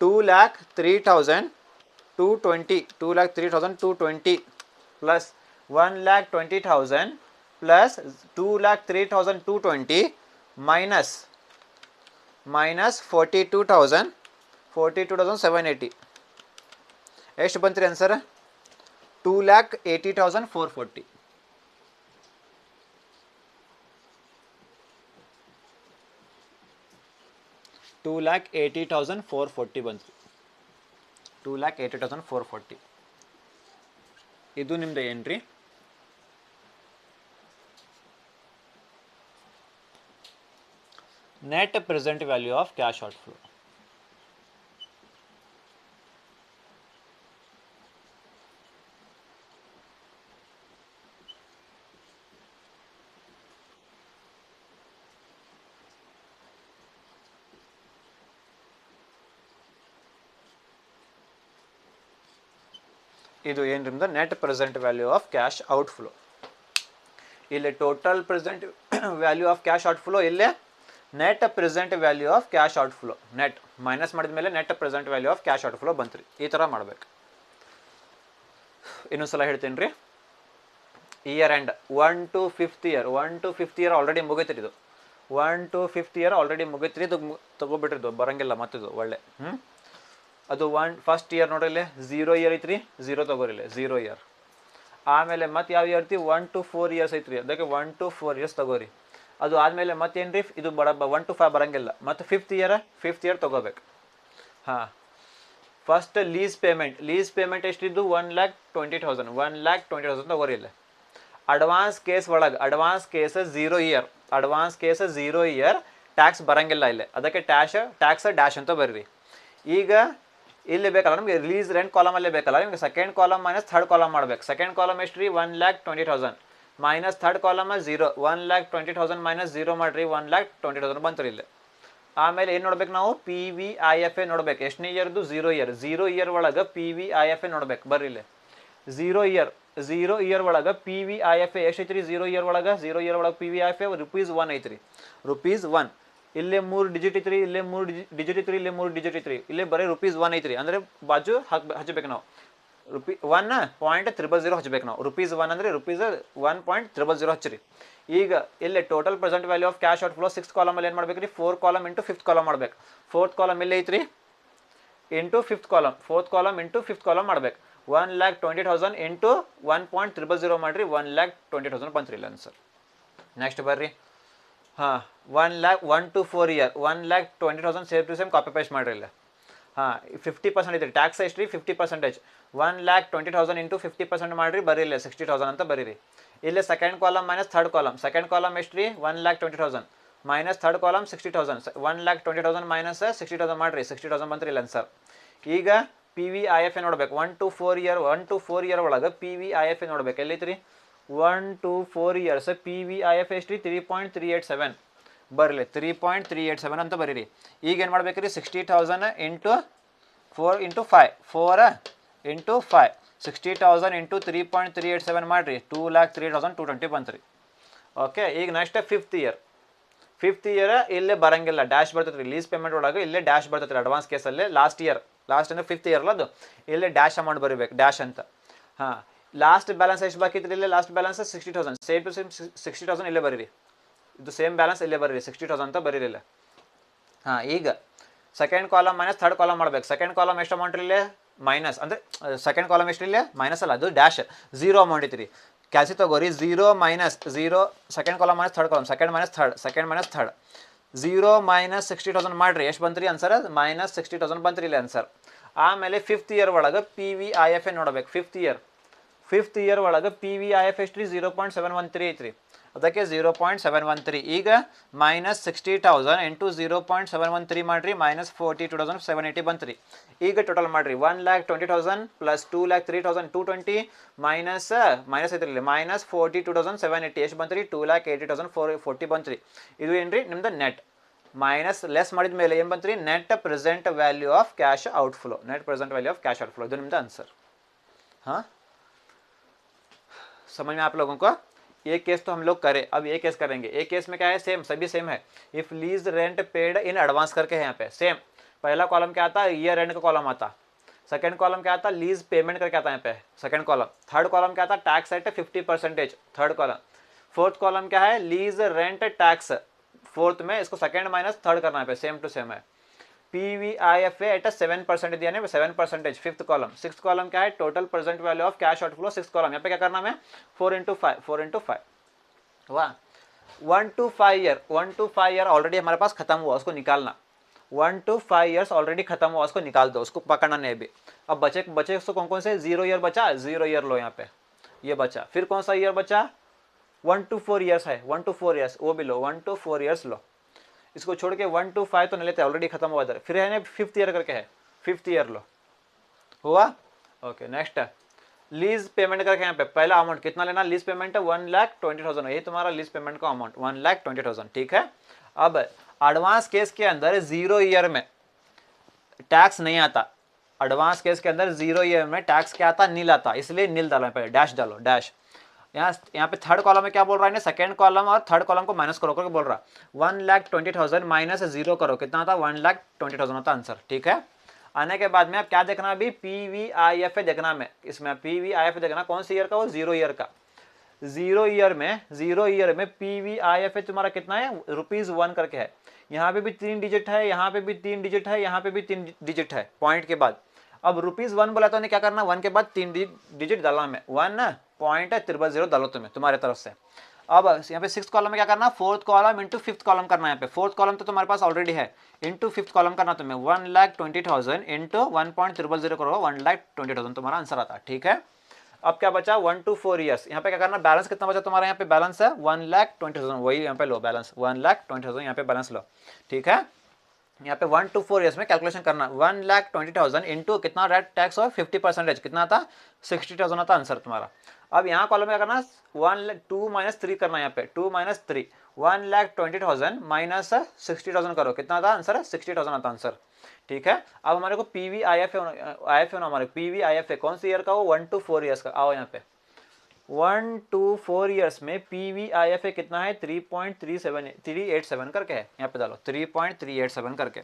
2,03,220 2,03,220 ಪ್ಲಸ್ 1,20,000 ಪ್ಲಸ್ 2,03,220 ಮೈನಸ್ 42,780 ಎಷ್ಟು ಬಂತ್ರಿ ಆನ್ಸರ್? 2,80,440. 2,80,440 ಬಂತು. 2,80,440. ಇದು ನಿಮ್ದು ಏನ್ರಿ? Net present value of cash outflow. ಇದು ಏನು ನಿಮ್ದು net present value of cash outflow. ಇಲ್ಲಿ total present value of cash outflow, ಇಲ್ಲೇ net present value of cash outflow. Net minus ಮಾಡಿದ ಮೇಲೆ net present value of cash outflow ಬಂತು ರೀ. ಈ ಥರ ಮಾಡ್ಬೇಕು. ಇನ್ನೊಂದ್ಸಲ ಹೇಳ್ತೀನಿ ರೀ. Year end 1 to 5th year, 1 to 5th year already ಮುಗೈತ್ರಿ. ಇದು 1 to 5th ಇಯರ್ ಆಲ್ರೆಡಿ ಮುಗೈತ್ರಿ. ಇದು ತೊಗೊಬಿಟ್ರಿದು ಬರಂಗಿಲ್ಲ ಮತ್ತಿದು ಒಳ್ಳೆ. ಅದು ಫಸ್ಟ್ ಇಯರ್ ನೋಡ್ರಿ, ಇಲ್ಲಿ 0 ಇಯರ್ ಐತ್ರಿ, 0 ತೊಗೋರಿ ಇಲ್ಲಿ 0 ಇಯರ್. ಆಮೇಲೆ ಮತ್ತೆ ಯಾವ ಇಯರ್ ಐತಿ, 1 to 4 ಇಯರ್ಸ್ ಐತ್ರಿ, ಅದಕ್ಕೆ 1 to 4 ಇಯರ್ಸ್ ತೊಗೋರಿ. ಅದು ಆದಮೇಲೆ ಮತ್ತೇನು ರೀ, ಇದು 1 to 5 ಬರಂಗಿಲ್ಲ. ಮತ್ತು 5th ಇಯರ್ ತೊಗೋಬೇಕು. ಹಾಂ, ಫಸ್ಟ್ ಲೀಸ್ ಪೇಮೆಂಟ್ ಎಷ್ಟಿದ್ದು, 1,20,000 1,20,000 ತೊಗೋರಿ ಇಲ್ಲಿ. ಅಡ್ವಾನ್ಸ್ ಕೇಸ್ ಒಳಗೆ, ಅಡ್ವಾನ್ಸ್ ಕೇಸ್ 0 ಇಯರ್ ಟ್ಯಾಕ್ಸ್ ಬರಂಗಿಲ್ಲ ಇಲ್ಲಿ, ಅದಕ್ಕೆ ಟ್ಯಾಕ್ಸ್ ಡ್ಯಾಶ್ ಅಂತ ಬರ್ರಿ. ಈಗ ಇಲ್ಲಿ ಬೇಕಲ್ಲ ನಮಗೆ ರಿಲೀಸ್ ರೆಂಟ್ ಕಾಲಮಲ್ಲೇ ಬೇಕಲ್ಲ ನಿಮಗೆ, second column minus third column ಮಾಡ್ಬೇಕು. ಸೆಕೆಂಡ್ ಕಾಲಮ್ ಎಷ್ಟು ರೀ, 1,20,000 ಮೈನಸ್ ಥರ್ಡ್ ಕಾಲಮ್ 0, 1,20,000 ಮೈನಸ್ 0 ಮಾಡಿರಿ, 1,20,000 ಬಂತು ಇಲ್ಲಿ. ಆಮೇಲೆ ಏನು ನೋಡ್ಬೇಕು ನಾವು, PVIFA ನೋಡ್ಬೇಕು. ಎಷ್ಟನೇ ಇಯರ್ದು, 0 ಇಯರ್ ಒಳಗೆ PVIFA ನೋಡ್ಬೇಕು. ಬರ್ರಿ ಇಲ್ಲಿ 0 ಇಯರ್ ಒಳಗೆ PVIFA ಎಷ್ಟೈತಿ ರೀ, 0 ಇಯರ್ ಒಳಗೆ PVIFA ₹1 ಐತ್ರಿ, ₹1. ಇಲ್ಲೇ 3 ಡಿಜಿಟ್ ಐತ್ರಿ, ಇಲ್ಲೇ 3 ಡಿಜಿಟ್ ಐತ್ರಿ, ಇಲ್ಲೇ 3 ಡಿಜಿಟ್ ಐತ್ರಿ, ಇಲ್ಲೇ ಬರೀ ₹1 ಐತ್ರಿ. ಅಂದರೆ ಬಾಜು ಹಚ್ಚಬೇಕು ನಾವು, $1.000 ಹಚ್ಬೇಕು ನಾವು. ₹1 ಅಂದರೆ $1.000 ಹಚ್ಚಿರಿ. ಈಗ ಇಲ್ಲಿ total present value of cash outflow 6th ಕಾಲಮಲ್ಲಿ ಏನು ಮಾಡ್ಬೇಕು ರೀ, 4 ಕಾಲಮ್ ಇಂಟು 5th ಕಾಲಮ್ ಮಾಡ್ಬೇಕು. 4th ಕಾಲಮ್ ಎಲ್ಲಿ ಐತ್ರಿ, into 5th column, 4th column into 5th column ಮಾಡ್ಬೇಕು. 1,20,000 ಇಂಟು 1.000 ಮಾಡಿರಿ, 1,20,000 ಬಂತ್ರಿ ಇಲ್ಲ ಆನ್ಸರ್. ನೆಕ್ಸ್ಟ್ ಬರ್ರಿ. ಹಾಂ, 1 to 4 year 1,20,000 same to same copy paste ಮಾಡಿರಿ ಇಲ್ಲ. ಹಾಂ, 50% ಐತ್ರಿ, ಟ್ಯಾಕ್ಸ್ ಎಷ್ಟು ರೀ, 50%. 1,20,000 ಇಂಟು 50% ಮಾಡಿರಿ, ಬರೀಲ್ಲ 60,000 ಅಂತ ಬರೀರಿ. ಇಲ್ಲಿ second column minus third column, second column ಎಷ್ಟು ರೀ, 1,20,000 ಮೈನಸ್ ಥರ್ಡ್ ಕಾಲಮ್ 60,000, 1,20,000 ಮೈನಸ್ 60,000 ಮಾಡಿರಿ, 60,000 ಬಂತ್ರಿ ಇಲ್ಲ ಆನ್ಸರ್. ಈಗ PVIFA ನೋಡ್ಬೇಕು. 1 to 4 ಇಯರ್ ಒಳಗೆ PVIFA ನೋಡ್ಬೇಕು. ಎಲ್ಲೈತ್ರಿ, 1 to 4 ಇಯರ್ಸ್ PVIFA ಎಷ್ಟು ರೀ, 3.387 ಬರಲಿ, 3.387 ಅಂತ ಬರೀರಿ. ಈಗ ಏನು ಮಾಡ್ಬೇಕು ರೀ, 60,000 ಇಂಟು 4 ಇಂಟು 5, 4 ಇಂಟು 5, 60,000 ಇಂಟು 3.387 ಮಾಡಿರಿ, 2,03,220 ಬಂತ್ರಿ. ಓಕೆ, ಈಗ ನೆಕ್ಸ್ಟ್ 5th ಇಯರ್ ಇಲ್ಲೇ ಬರಂಗಿಲ್ಲ, ಡ್ಯಾಶ್ ಬರ್ತೈತೆ ರೀ. ಲೀಸ್ ಪೇಮೆಂಟ್ ಒಳಗೆ ಇಲ್ಲೇ ಡ್ಯಾಶ್ ಬರ್ತೈತೆ ರೀ, ಅಡ್ವಾನ್ಸ್ ಕೇಸಲ್ಲಿ ಲಾಸ್ಟ್ ಅಂದರೆ 5th ಇಯರ್ ಅದು, ಇಲ್ಲೇ ಡ್ಯಾಶ್ ಅಮೌಂಟ್ ಬರೀಬೇಕು, ಡ್ಯಾಶ್ ಅಂತ. ಹಾಂ, ಲಾಸ್ಟ್ ಬ್ಯಾಲೆನ್ಸ್ ಎಷ್ಟು ಬಾಕಿ ಇತ್ತು ಇಲ್ಲೇ, last balance 60,000, same to same 60,000 ಇಲ್ಲೇ ಬರೀರಿ. ಇದು ಸೇಮ್ ಬ್ಯಾಲೆನ್ಸ್ ಇಲ್ಲೇ ಬರೀರಿ, 60,000 ಅಂತ ಬರೀರಿಲ್ಲ. ಹಾಂ, ಈಗ second column minus third column ಮಾಡ್ಬೇಕು. ಸೆಕೆಂಡ್ ಕಾಲಮ್ ಎಷ್ಟು ಅಮೌಂಟ್ ಇಲ್ಲೇ ಮೈನಸ್, ಅಂದರೆ ಸೆಕೆಂಡ್ ಕಾಲಮ್ ಎಷ್ಟು ಇಲ್ಲೇ ಮೈನಸ್ ಅಲ್ಲ, ಅದು ಡ್ಯಾಶ್ 0 ಅಮೌಂಟ್ ಐತಿ ರೀ. ಕ್ಯಾಲ್ಸಿ ತಗೋರಿ, 0 minus 0, second column minus third column, second minus third 0 minus 60,000 ಮಾಡಿರಿ, ಎಷ್ಟು ಬಂತ್ರಿ ಆನ್ಸರ್, ಮೈನಸ್ 60,000 ಬಂತ್ರಿ ಇಲ್ಲಿ ಆನ್ಸರ್. ಆಮೇಲೆ 5th ಇಯರ್ ಒಳಗೆ PVIFA ನೋಡ್ಬೇಕು. 5th ಇಯರ್ ಒಳಗೆ PVIFA ಎಷ್ಟು ರೀ, 0.713 ಐತ್ರಿ, ಅದಕ್ಕೆ 0.713. ಈಗ ಮೈನಸ್ 60,000 ಇಂಟು 0.713 ಮಾಡಿರಿ, ಮೈನಸ್ 42,780 ಬಂತ್ರಿ. ಈಗ ಟೋಟಲ್ ಮಾಡಿರಿ, 1,20,000 ಪ್ಲಸ್ 2,03,000 220 ಮೈನಸ್ ಐತ್ರಿ, ಮೈನಸ್ 42,780 ಎಷ್ಟು ಬಂತ್ರಿ, 2,80,440 ಬಂತ್ರಿ. ಇದು ಏನ್ರಿ ನಿಮ್ದು ನೆಟ್. ಮೈನಸ್ ಲೆಸ್ ಮಾಡಿದ ಮೇಲೆ ಏನು ಬಂತ್ರಿ, net present value of cash outflow. ಇದು ನಿಮ್ದು आंसर. हाँ, समझ में आप लोगों को? ये केस तो हम लोग करें, अब ये केस करेंगे. ये केस में क्या है, सेम, सभी सेम है. If lease rent paid in advance करके है यहाँ पे सेम. पहला कॉलम क्या आता है, ईयर एंड का कॉलम आता. सेकंड कॉलम क्या आता, लीज पेमेंट करके आता है यहाँ पे सेकंड कॉलम. थर्ड कॉलम क्या आता, tax at 50%, third column. Fourth column क्या है, लीज रेंट टैक्स. फोर्थ में इसको सेकंड माइनस थर्ड करना है, सेम टू सेम है. PVIFA एट 7% दिया है, 7%. Fifth column. सिक्स कॉलम क्या है, total present value of cash outflow. Six column यहाँ पे क्या करना है, 4 into 5. वाह, 1 to 5 ईयर ऑलरेडी हमारे पास खत्म हुआ, उसको निकालना. 1 to 5 ईयर्स ऑलरेडी खत्म हुआ, उसको निकाल दो, उसको पकड़ना नहीं भी. अब बचे उसको कौन से, 0 ईयर बचा, 0 ईयर लो यहाँ पे, ये बचा. फिर कौन सा ईयर बचा, 1 to 4 ईयर्स है, 1 to 4 ईयर्स वो भी लो, 1 to 4 ईयर्स लो. इसको छोड़ के 1 to 5 तो नहीं लेते, ऑलरेडी खत्म हुआ इधर. फिर है ना 5th ईयर करके है, 5th ईयर लो, हुआ. ओके, नेक्स्ट है लीज पेमेंट करके. यहाँ पे पहला अमाउंट कितना लेना, लीज पेमेंट है 1,20,000, यही तुम्हारा लीज पेमेंट का अमाउंट 1,20,000, ठीक है. अब एडवांस केस के अंदर 0 ईयर में टैक्स नहीं आता, एडवांस केस के अंदर 0 ईयर में टैक्स क्या आता, नील आता, इसलिए नील डालो, पहले डैश डालो, डैश। यहाँ पे थर्ड कॉलम में क्या बोल रहा है, सेकंड कॉलम और थर्ड कॉलम को माइनस करो करके बोल रहा, 1,20,000 माइनस 0 करो, कितना आता, 1,20,000 होता आंसर। ठीक है, आने के बाद में आप क्या देखना, अभी PVIF देखना, में इसमें PVIF देखना कौन सी ईयर का, वो 0 ईयर का। 0 ईयर में PVIF तुम्हारा कितना है, ₹1 करके है। यहाँ पे भी 3 डिजिट है, यहाँ पे भी 3 डिजिट है, यहाँ पे भी 3 डिजिट है पॉइंट के बाद। अब ₹1 बोला तो क्या करना, 1 के बाद 3 डिजिट डालना में, 1.000 डालो तुम्हारे तरफ से। अब यहाँ पे 6th कॉलम में क्या करना, 4th column into 5th column करना है। यहाँ पे 4th कॉलम तो तुम्हारे पास ऑलरेडी है, इंटू 5th कॉलम करना तुम्हें, 1,20,000 इंटू 1.000 करो, 1,20,000 तुम्हारा आंसर आता है। ठीक है, अब क्या बचा, 1 to 4 ईयर्स। यहाँ पे क्या करना, बैलेंस कितना बचा तुम्हारा, यहाँ पे बैलेंस है 1,20,000, वही यहाँ पे लो बैलेंस, 1,20,000 यहाँ पे बैलेंस लो। ठीक है, यहाँ पे 1 to 4 ईयर्स में कैलकुलेशन करना, 1,20,000 इंटू कितना रेट टैक्स और 50% कितना आता, 60,000 आता आंसर तुम्हारा। अब यहाँ कॉलम में क्या करना, 2 - 3 करना, यहाँ पे 2 - 3, 1,20,000 माइनस 60,000 करो, कितना आता आंसर, 60,000 आता आंसर। ठीक है, अब हमारे को PVIF होना, हमारे PVIF कौन सी ईयर का, वो 1 to 4 ईयर्स का। आओ यहाँ पे 1 to 4 ईयर्स में PVIF कितना है, 3.387 करके है, यहाँ पे डालो 3.387 करके।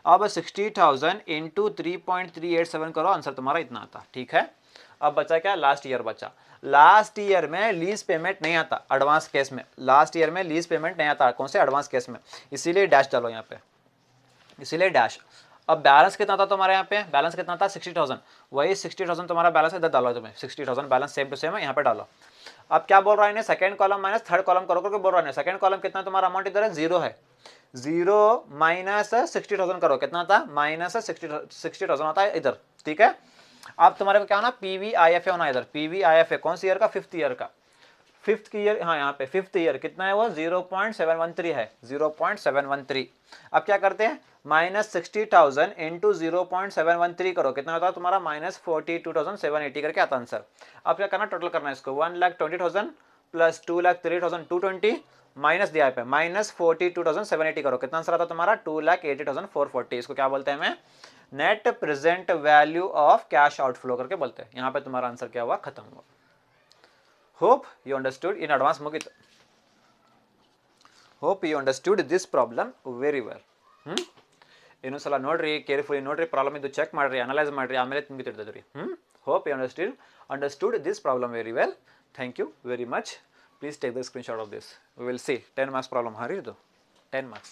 अब 60,000 इंटू 3.387 करो, आंसर तुम्हारा इतना आता। ठीक है, अब बचा क्या, लास्ट ईयर बचा। लास्ट ईयर में लीज पेमेंट नहीं आता, एडवांस केस में लास्ट ईयर में लीज पेमेंट नहीं आता, कौन से, एडवांस केस में, इसीलिए डैश डालो यहाँ पे, इसीलिए डैश। अब बैलेंस कितना था तुम्हारे, यहाँ पे बैलेंस कितना था, 60,000, वही 60,000 तुम्हारा बैलेंस इधर डालो तुम्हें, 60,000 बैलेंस सेम टू सेम है, यहाँ पे डालो। अब क्या बोल रहा है, second column minus third column करो करके बोल रहा है। सेकंड कॉलम कितना तुम्हारा अमाउंट इधर है, 0 है, 0 माइनस 60,000 करो, कितना था, माइनस 60,000 आता है इधर। ठीक है, अब तुम्हारे को क्या होना, PVIF होना इधर, PVIF कौन सी ईयर का, 5th ईयर का, 5th की ईयर, हाँ यहाँ पे 5th ईयर कितना है, वो 0.713 है, 0.713। अब क्या करते हैं, माइनस 60,000 इंटू 0.713 करो, कितना होता है तुम्हारा, माइनस 42,780 करके आता आंसर। अब क्या करना, टोटल करना है इसको, 1,20,000 प्लस 2,03,220 माइनस दिया है, माइनस 42,780 करो, कितना आंसर आता तुम्हारा, 2,80,440। इसको क्या बोलते हैं हमें, net present value of cash outflow करके बोलते हैं। यहाँ पे तुम्हारा आंसर क्या हुआ, खत्म हुआ। Hope you understood in advance ಮುಗಿತು. Hope you understood this problem very well. ಇನ್ನೊಂದು ಸಲ ನೋಡ್ರಿ, ಕೇರ್ಫುಲಿ ನೋಡ್ರಿ, ಪ್ರಾಬ್ಲಮ್ ಇದು ಚೆಕ್ ಮಾಡ್ರಿ, ಅನಲೈಸ್ ಮಾಡ್ರಿ, ಆಮೇಲೆ ನಿಮಗೆ ತಿಳಿದ್ರಿ. Hope you understood this problem very well. Thank you very much. Please take the screenshot of this. We will see 10 marks problem. ಹರಿ ಇದು 10 marks.